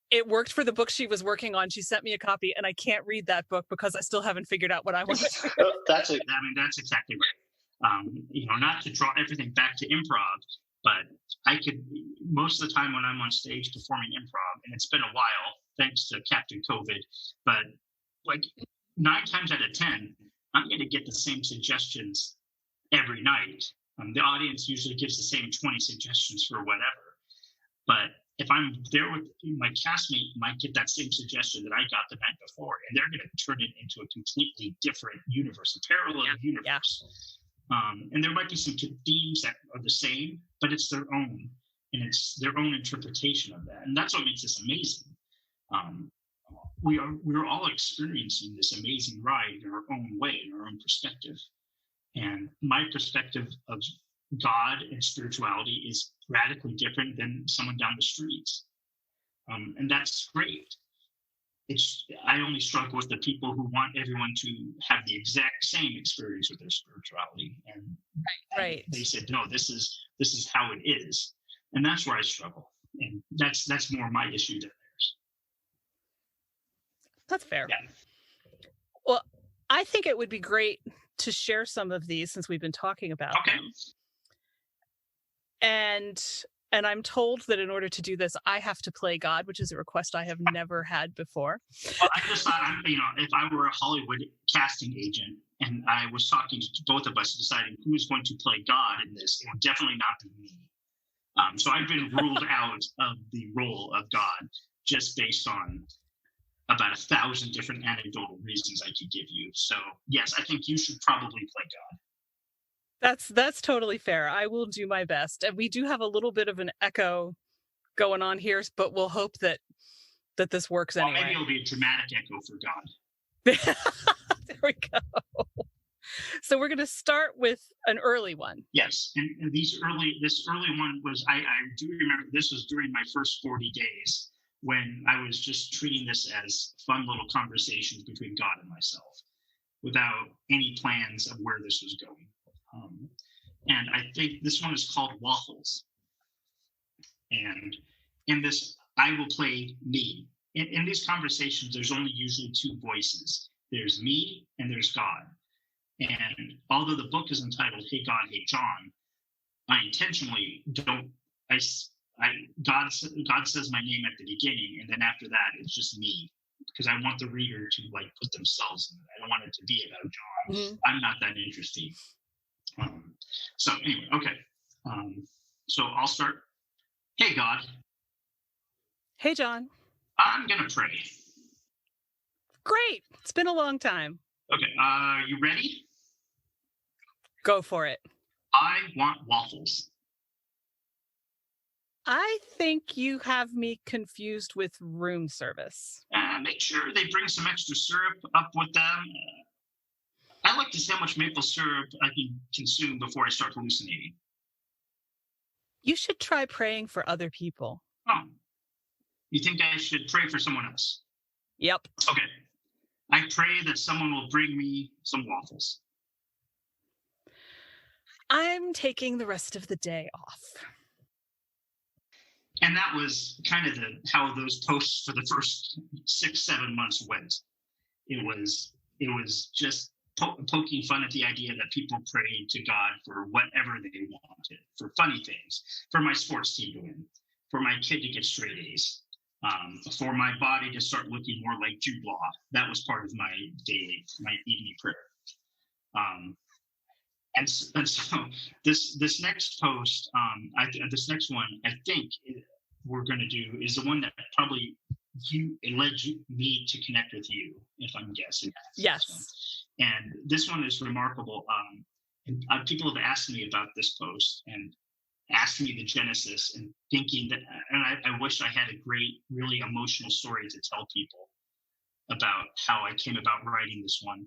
it worked for the book she was working on. She sent me a copy and I can't read that book because I still haven't figured out what I want to do. That's exactly right. Not to draw everything back to improv, but I could, most of the time when I'm on stage performing improv, and it's been a while, thanks to Captain COVID, but like 9 times out of 10, I'm going to get the same suggestions every night. The audience usually gives the same 20 suggestions for whatever. But if I'm there with my castmate, might get that same suggestion that I got the night before, and they're going to turn it into a completely different universe, a parallel universe. Yeah. And there might be some themes that are the same, but it's their own, and it's their own interpretation of that. And that's what makes this amazing. We're all experiencing this amazing ride in our own way, in our own perspective. And my perspective of God and spirituality is radically different than someone down the street. And that's great. I only struggle with the people who want everyone to have the exact same experience with their spirituality. And right. They said, no, this is how it is. And that's where I struggle. And that's more my issue than theirs. That's fair. Yeah. Well, I think it would be great to share some of these since we've been talking about them. And I'm told that in order to do this, I have to play God, which is a request I have never had before. Well, I just thought, if I were a Hollywood casting agent and I was talking to both of us deciding who is going to play God in this, it would definitely not be me. So I've been ruled out of the role of God just based on about 1,000 different anecdotal reasons I could give you. So yes, I think you should probably play God. That's totally fair. I will do my best. And we do have a little bit of an echo going on here, but we'll hope that this works anyway. Maybe it'll be a dramatic echo for God. There we go. So we're going to start with an early one. Yes, and this early one was, I do remember this was during my first 40 days when I was just treating this as fun little conversations between God and myself without any plans of where this was going. And I think this one is called Waffles. And in this, I will play me. In these conversations, there's only usually 2 voices. There's me and there's God. And although the book is entitled Hey God, Hey John, I intentionally don't, God says my name at the beginning, and then after that, it's just me, because I want the reader to put themselves in it. I don't want it to be about John. Mm-hmm. I'm not that interesting. So anyway, okay. So I'll start. Hey God. Hey John. I'm gonna pray. Great. It's been a long time. Okay. You ready? Go for it. I want waffles. I think you have me confused with room service. Make sure they bring some extra syrup up with them. I like to see how much maple syrup I can consume before I start hallucinating. You should try praying for other people. Oh, You think I should pray for someone else? Yep. Okay. I pray that someone will bring me some waffles. I'm taking the rest of the day off. And that was kind of how those posts for the first 6-7 months went. It was just poking fun at the idea that people prayed to God for whatever they wanted, for funny things, for my sports team to win, for my kid to get straight A's, for my body to start looking more like Jude Law. That was part of my evening prayer. And so this next post, this next one, I think we're going to do is the one that probably led me to connect with you, if I'm guessing. Yes. And this one is remarkable. People have asked me about this post and asked me the genesis, and thinking that, and I wish I had a great, really emotional story to tell people about how I came about writing this one.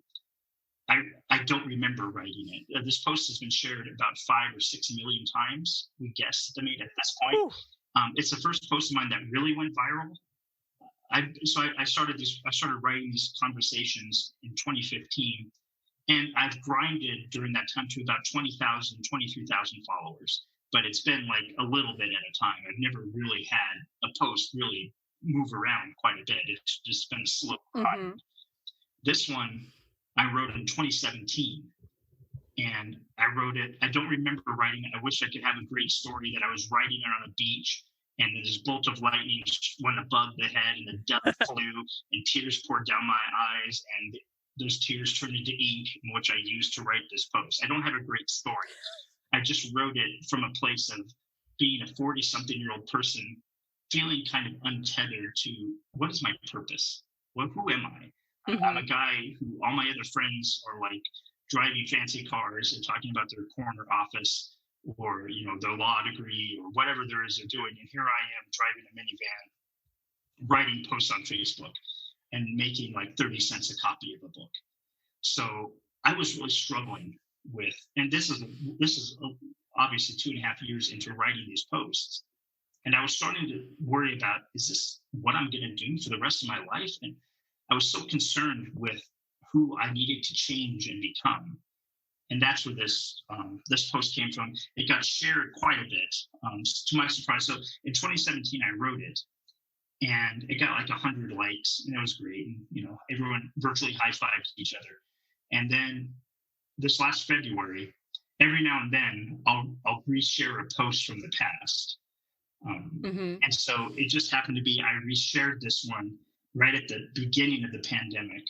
I don't remember writing it. This post has been shared about 5 or 6 million times, we guesstimate at this point. It's the first post of mine that really went viral. I started writing these conversations in 2015, and I've grinded during that time to about 20,000, 23,000 followers. But it's been like a little bit at a time. I've never really had a post really move around quite a bit. It's just been a slow grind. Mm-hmm. This one I wrote in 2017, and I wrote it. I don't remember writing it. I wish I could have a great story that I was writing it on a beach, and this bolt of lightning went above the head, and the dove flew, and tears poured down my eyes, and those tears turned into ink, which I used to write this post. I don't have a great story. I just wrote it from a place of being a 40-something-year-old person, feeling kind of untethered to what is my purpose? Who am I? Mm-hmm. I'm a guy who all my other friends are like driving fancy cars and talking about their corner office or, their law degree or whatever there is they're doing. And here I am driving a minivan, writing posts on Facebook and making like 30 cents a copy of a book. So I was really struggling with, and this is obviously 2.5 years into writing these posts. And I was starting to worry about, is this what I'm going to do for the rest of my life? And I was so concerned with who I needed to change and become. And that's where this post came from. It got shared quite a bit, to my surprise. So in 2017, I wrote it, and it got like 100 likes, and it was great. And, everyone virtually high-fived each other. And then this last February, every now and then, I'll reshare a post from the past. And so it just happened to be I reshared this one right at the beginning of the pandemic.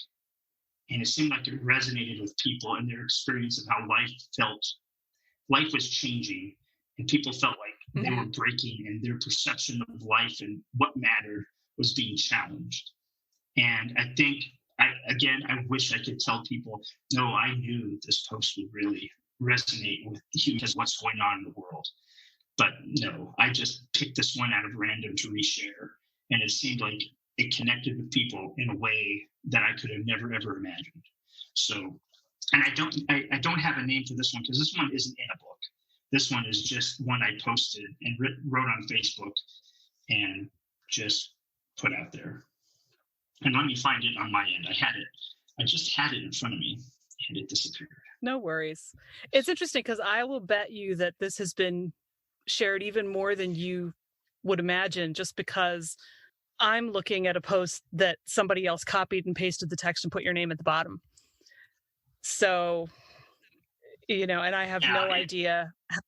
And it seemed like it resonated with people and their experience of how life was changing, and people felt like they were breaking, and their perception of life and what mattered was being challenged. And I think, I wish I could tell people, no, I knew this post would really resonate with you because what's going on in the world. But no, I just picked this one out of random to reshare. And it seemed like it connected with people in a way that I could have never, ever imagined. So, and I don't have a name for this one because this one isn't in a book. This one is just one I posted and wrote on Facebook and just put out there. And let me find it on my end. I just had it in front of me, and it disappeared. No worries. It's interesting because I will bet you that this has been shared even more than you would imagine, just because I'm looking at a post that somebody else copied and pasted the text and put your name at the bottom. So, and I have no idea how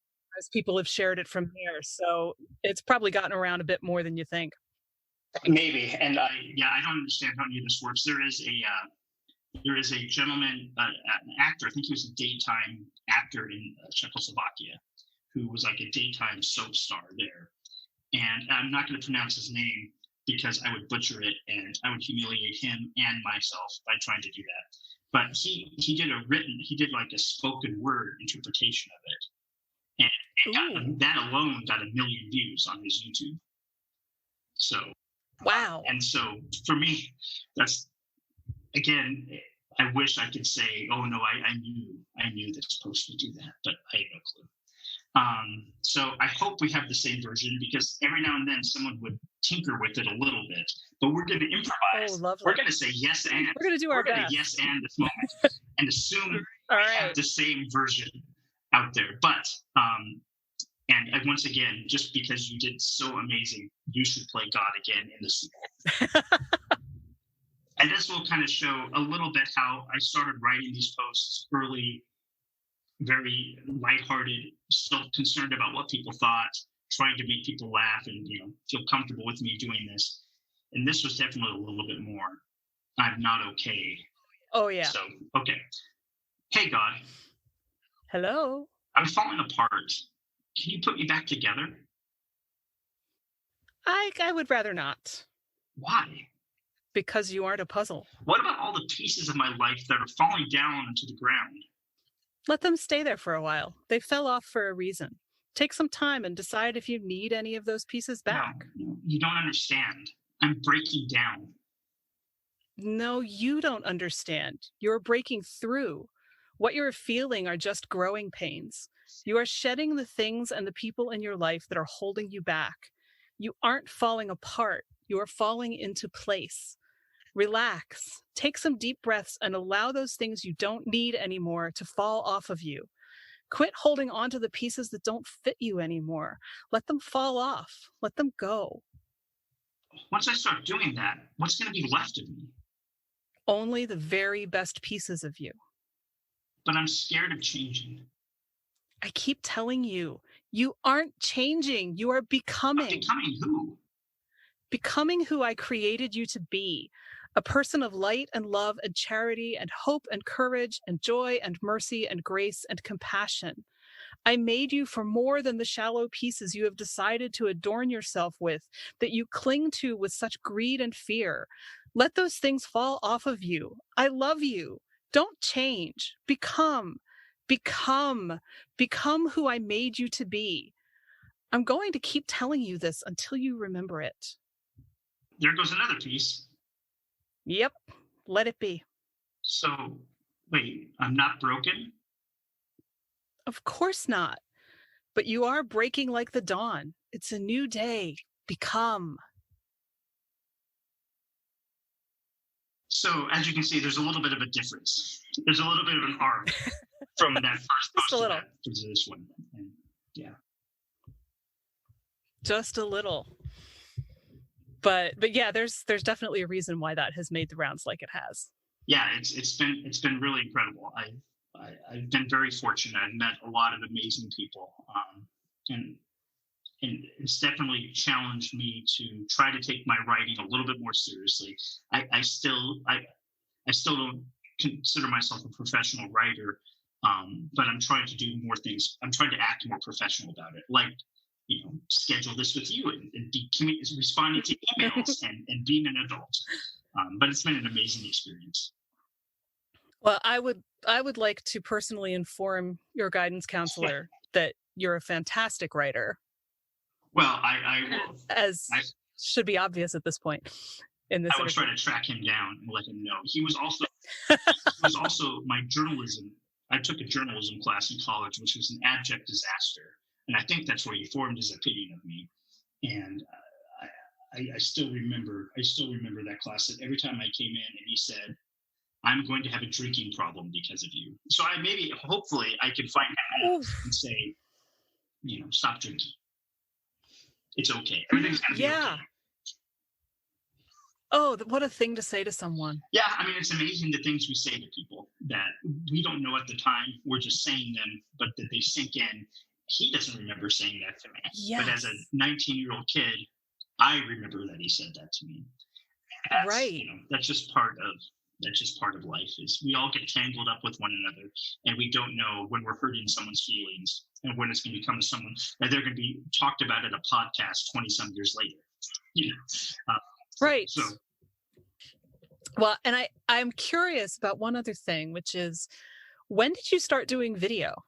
people have shared it from there. So it's probably gotten around a bit more than you think. Maybe. And I don't understand how any of this works. There is a gentleman, an actor, I think he was a daytime actor in Czechoslovakia, who was like a daytime soap star there. And I'm not going to pronounce his name because I would butcher it and I would humiliate him and myself by trying to do that. But he did like a spoken word interpretation of it. And that alone got 1 million views on his YouTube. So, wow. And so for me, that's, again, I wish I could say, oh no, I knew this post would do that, but I had no clue. So I hope we have the same version, because every now and then someone would tinker with it a little bit, but we're going to improvise. Oh, lovely. We're going to say yes and. We're going to do our best. Yes and this moment and assume All we right. have the same version out there. But once again, just because you did so amazing, you should play God again in the sequel. And this will kind of show a little bit how I started writing these posts early, very lighthearted, still concerned about what people thought, trying to make people laugh and feel comfortable with me doing this. And this was definitely a little bit more, I'm not okay. Oh, yeah. So, okay. Hey, God. Hello. I'm falling apart. Can you put me back together? I would rather not. Why? Because you aren't a puzzle. What about all the pieces of my life that are falling down into the ground? Let them stay there for a while. They fell off for a reason. Take some time and decide if you need any of those pieces back. No, you don't understand. I'm breaking down. No, you don't understand. You're breaking through. What you're feeling are just growing pains. You are shedding the things and the people in your life that are holding you back. You aren't falling apart. You are falling into place. Relax. Take some deep breaths and allow those things you don't need anymore to fall off of you. Quit holding on to the pieces that don't fit you anymore. Let them fall off. Let them go. Once I start doing that, what's going to be left of me? Only the very best pieces of you. But I'm scared of changing. I keep telling you, you aren't changing. You are becoming. Becoming who? Becoming who I created you to be. A person of light and love and charity and hope and courage and joy and mercy and grace and compassion. I made you for more than the shallow pieces you have decided to adorn yourself with, that you cling to with such greed and fear. Let those things fall off of you. I love you. Don't change. Become who I made you to be. I'm going to keep telling you this until you remember it. There goes another piece. Yep, let it be. So, wait, I'm not broken? Of course not. But you are breaking like the dawn. It's a new day. Become. So, as you can see, there's a little bit of a difference. There's a little bit of an arc from that first post to this one. And, yeah. Just a little. But yeah, there's definitely a reason why that has made the rounds like it has. Yeah, it's been really incredible. I've been very fortunate. I've met a lot of amazing people, and it's definitely challenged me to try to take my writing a little bit more seriously. I still don't consider myself a professional writer, but I'm trying to do more things. I'm trying to act more professional about it, like schedule this with you and be responding to emails and being an adult. But it's been an amazing experience. Well, I would like to personally inform your guidance counselor that you're a fantastic writer. Well, I will. Should be obvious at this point in this. I will try to track him down and let him know. He was also my journalism. I took a journalism class in college, which was an abject disaster. And I think that's where he formed his opinion of me. And I still remember that class. That every time I came in and he said, "I'm going to have a drinking problem because of you." So hopefully I can find him out and say, stop drinking. It's okay. Everything's going to be okay. Oh, what a thing to say to someone. Yeah, I mean, it's amazing the things we say to people that we don't know at the time. We're just saying them, but that they sink in. He doesn't remember saying that to me. Yes. But as a 19-year-old kid, I remember that he said that to me. Right. That's just part of life. Is we all get tangled up with one another, and we don't know when we're hurting someone's feelings and when it's going to become someone that they're going to be talked about at a podcast 20-some years later. Right. So. Well, and I'm curious about one other thing, which is, when did you start doing video?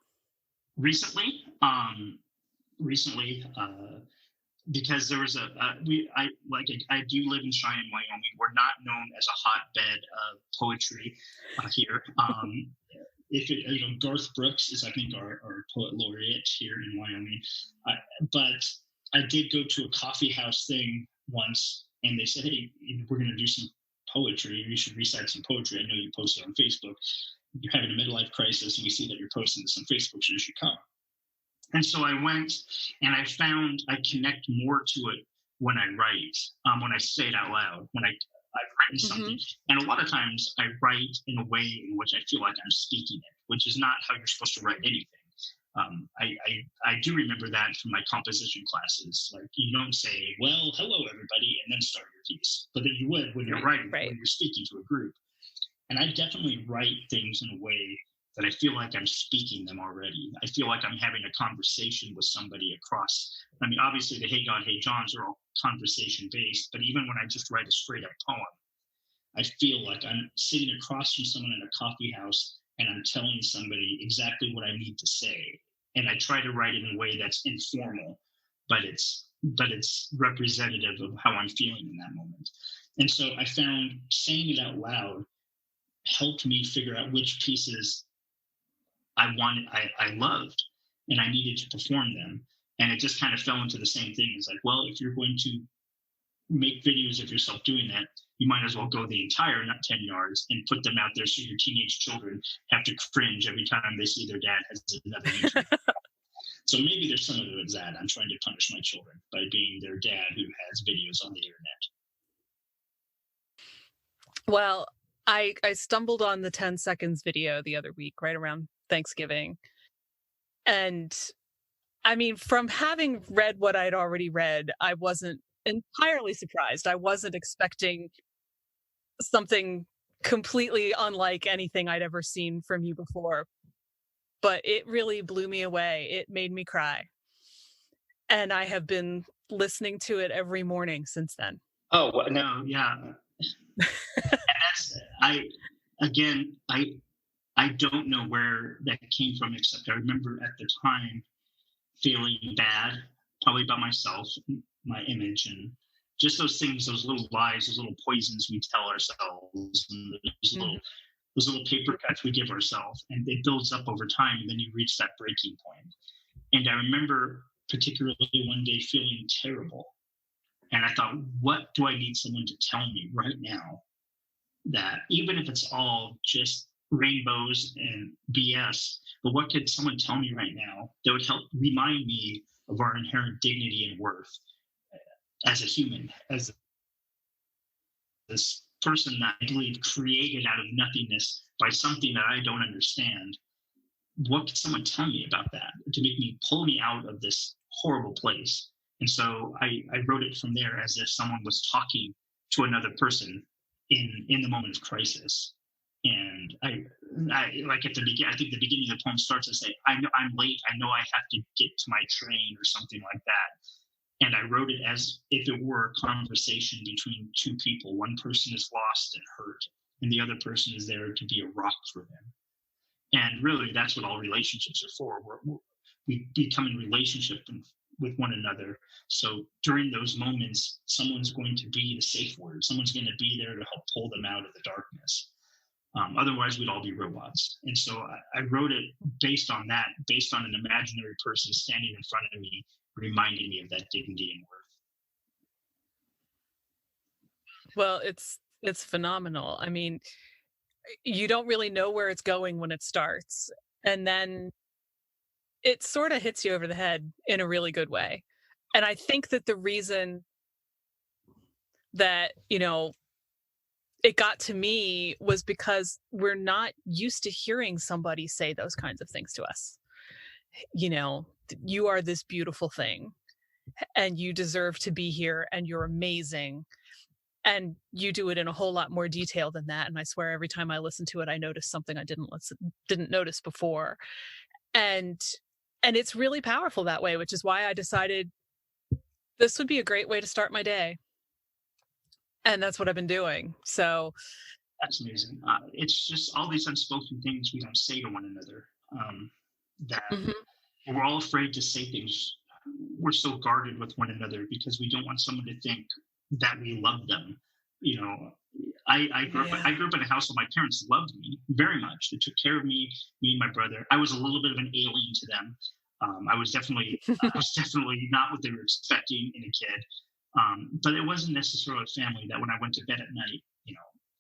Recently, because there was I do live in Cheyenne, Wyoming. We're not known as a hotbed of poetry here. Garth Brooks is, I think, our poet laureate here in Wyoming. But I did go to a coffee house thing once, and they said, "Hey, we're going to do some poetry. You should recite some poetry. I know you posted on Facebook. You're having a midlife crisis, and we see that you're posting this on Facebook, so you should come." And so I went, and I found I connect more to it when I write, when I say it out loud, when I've written something. And a lot of times I write in a way in which I feel like I'm speaking it, which is not how you're supposed to write anything. I do remember that from my composition classes. Like, you don't say, "Well, hello, everybody," and then start your piece. But then you would when you're writing, when you're speaking to a group. And I definitely write things in a way that I feel like I'm speaking them already. I feel like I'm having a conversation with somebody across. I mean, obviously the Hey God, Hey Johns are all conversation based, but even when I just write a straight up poem, I feel like I'm sitting across from someone in a coffee house and I'm telling somebody exactly what I need to say. And I try to write it in a way that's informal, but it's representative of how I'm feeling in that moment. And so I found saying it out loud helped me figure out which pieces I loved, and I needed to perform them. And it just kind of fell into the same thing. It's like, well, if you're going to make videos of yourself doing that, you might as well go the entire 10 yards and put them out there so your teenage children have to cringe every time they see their dad has another YouTube. So maybe there's some of it as that. I'm trying to punish my children by being their dad who has videos on the internet. Well, I stumbled on the 10 seconds video the other week, right around Thanksgiving. And I mean, from having read what I'd already read, I wasn't entirely surprised. I wasn't expecting something completely unlike anything I'd ever seen from you before. But it really blew me away. It made me cry. And I have been listening to it every morning since then. Oh, no, yeah. And I don't know where that came from, except I remember at the time feeling bad, probably about myself, my image, and just those things, those little lies, those little poisons we tell ourselves, and those little paper cuts we give ourselves, and it builds up over time, and then you reach that breaking point. And I remember particularly one day feeling terrible. And I thought, what do I need someone to tell me right now? That even if it's all just rainbows and BS, but what could someone tell me right now that would help remind me of our inherent dignity and worth as a human, as this person that I believe created out of nothingness by something that I don't understand? What could someone tell me about that to make me pull me out of this horrible place? And so I wrote it from there as if someone was talking to another person in the moment of crisis. And I like at the beginning, I think the beginning of the poem starts to say, I know I'm late. I know I have to get to my train or something like that. And I wrote it as if it were a conversation between two people. One person is lost and hurt, and the other person is there to be a rock for them. And really, that's what all relationships are for. We become in relationship with one another. So during those moments, someone's going to be the safe word. Someone's going to be there to help pull them out of the darkness. Otherwise, we'd all be robots. And so I wrote it based on that, based on an imaginary person standing in front of me, reminding me of that dignity and worth. Well, it's phenomenal. I mean, you don't really know where it's going when it starts. And then it sort of hits you over the head in a really good way. And I think that the reason that, it got to me was because we're not used to hearing somebody say those kinds of things to us. You are this beautiful thing and you deserve to be here and you're amazing. And you do it in a whole lot more detail than that. And I swear every time I listen to it, I notice something I didn't notice before. And it's really powerful that way, which is why I decided this would be a great way to start my day. And that's what I've been doing. So that's amazing. It's just all these unspoken things we don't say to one another. That we're all afraid to say things. We're so guarded with one another because we don't want someone to think that we love them. I grew up in a house where my parents loved me very much. They took care of me and my brother. I was a little bit of an alien to them. I was definitely not what they were expecting in a kid. But it wasn't necessarily a family that when I went to bed at night,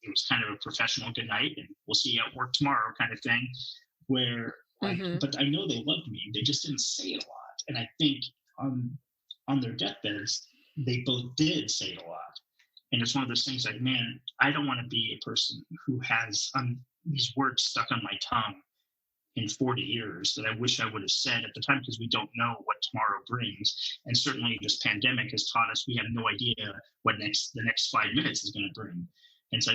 it was kind of a professional good night and we'll see you at work tomorrow kind of thing. Where, but I know they loved me. They just didn't say it a lot. And I think on their deathbeds, they both did say it a lot. And it's one of those things like, man, I don't want to be a person who has these words stuck on my tongue in 40 years that I wish I would have said at the time, because we don't know what tomorrow brings. And certainly this pandemic has taught us we have no idea what the next 5 minutes is going to bring. And so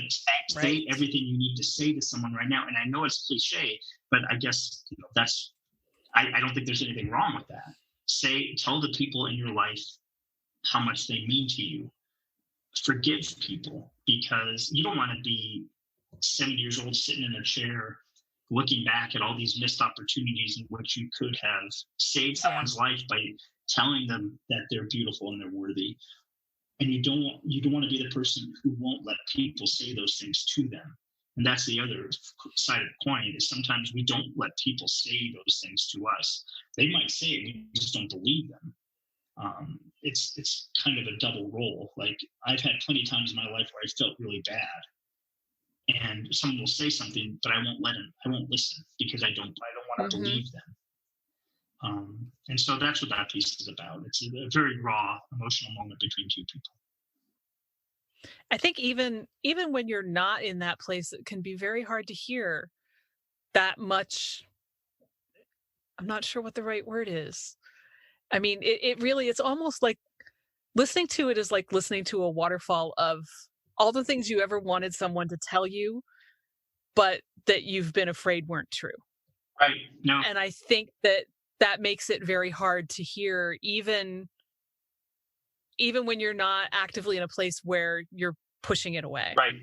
say everything you need to say to someone right now. And I know it's cliche, but I guess I don't think there's anything wrong with that. Tell the people in your life how much they mean to you. Forgive people, because you don't want to be 70 years old sitting in a chair looking back at all these missed opportunities in which you could have saved someone's life by telling them that they're beautiful and they're worthy. And you don't want to be the person who won't let people say those things to them. And that's the other side of the coin, is sometimes we don't let people say those things to us. They might say it, we just don't believe them. It's kind of a double role. Like, I've had plenty of times in my life where I felt really bad, and someone will say something, but I won't listen, because I don't want to believe them. And so that's what that piece is about. It's a very raw emotional moment between two people. I think even when you're not in that place, it can be very hard to hear that much. I'm not sure what the right word is. I mean, it really, it's almost like listening to it is like listening to a waterfall of all the things you ever wanted someone to tell you, but that you've been afraid weren't true. Right. No. And I think that makes it very hard to hear, even when you're not actively in a place where you're pushing it away. Right.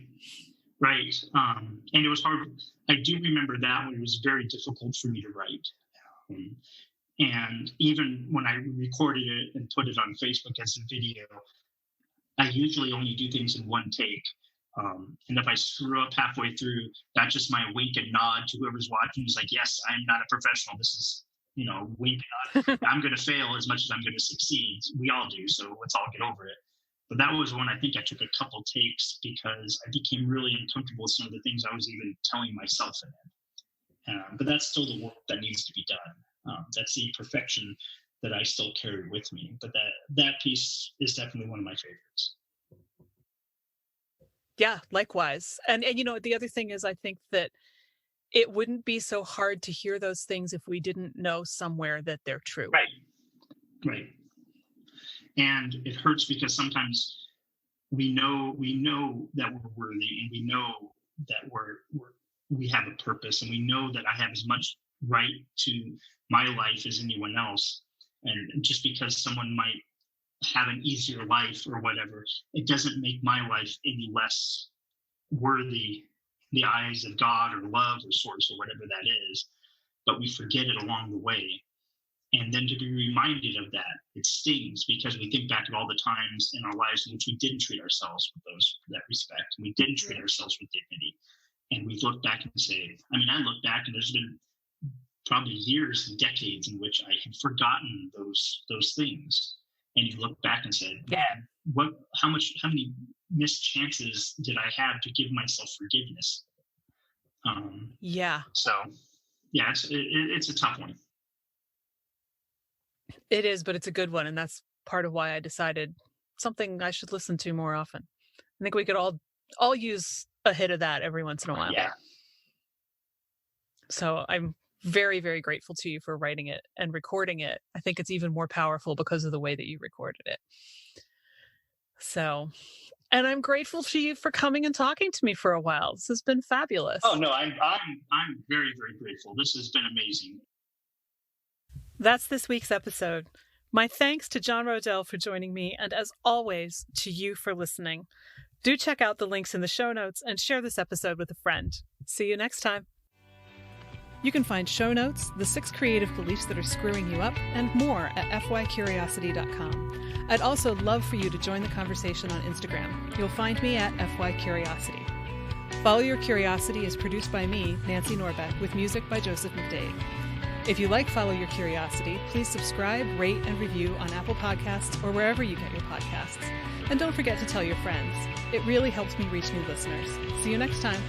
Right. And it was hard. I do remember that when it was very difficult for me to write. And even when I recorded it and put it on Facebook as a video, I usually only do things in one take. And if I screw up halfway through, that's just my wink and nod to whoever's watching. Is like, yes, I'm not a professional. This is, wink and nod. I'm going to fail as much as I'm going to succeed. We all do. So let's all get over it. But that was one I think I took a couple takes, because I became really uncomfortable with some of the things I was even telling myself in it. But that's still the work that needs to be done. That's the imperfection that I still carry with me. But that piece is definitely one of my favorites. Yeah, likewise. And the other thing is, I think that it wouldn't be so hard to hear those things if we didn't know somewhere that they're true. Right. And it hurts because sometimes we know that we're worthy, and we know that we have a purpose, and we know that I have as much right to my life as anyone else. And just because someone might have an easier life or whatever, it doesn't make my life any less worthy in the eyes of God or love or source or whatever that is. But we forget it along the way. And then to be reminded of that, it stings, because we think back at all the times in our lives in which we didn't treat ourselves with that respect, and we didn't treat ourselves with dignity. And we look back and say, I look back and there's been probably years and decades in which I had forgotten those things. And you look back and said, man, how many missed chances did I have to give myself forgiveness? So yeah, it's a tough one. It is, but it's a good one. And that's part of why I decided something I should listen to more often. I think we could all use a hit of that every once in a while. Yeah. So I'm very, very grateful to you for writing it and recording it. I think it's even more powerful because of the way that you recorded it. So, and I'm grateful to you for coming and talking to me for a while. This has been fabulous. Oh no, I'm very, very grateful. This has been amazing. That's this week's episode. My thanks to John Roedel for joining me, and as always, to you for listening. Do check out the links in the show notes and share this episode with a friend. See you next time. You can find show notes, the 6 creative beliefs that are screwing you up, and more at fycuriosity.com. I'd also love for you to join the conversation on Instagram. You'll find me at FYCuriosity. Follow Your Curiosity is produced by me, Nancy Norbeck, with music by Joseph McDade. If you like Follow Your Curiosity, please subscribe, rate, and review on Apple Podcasts or wherever you get your podcasts. And don't forget to tell your friends. It really helps me reach new listeners. See you next time.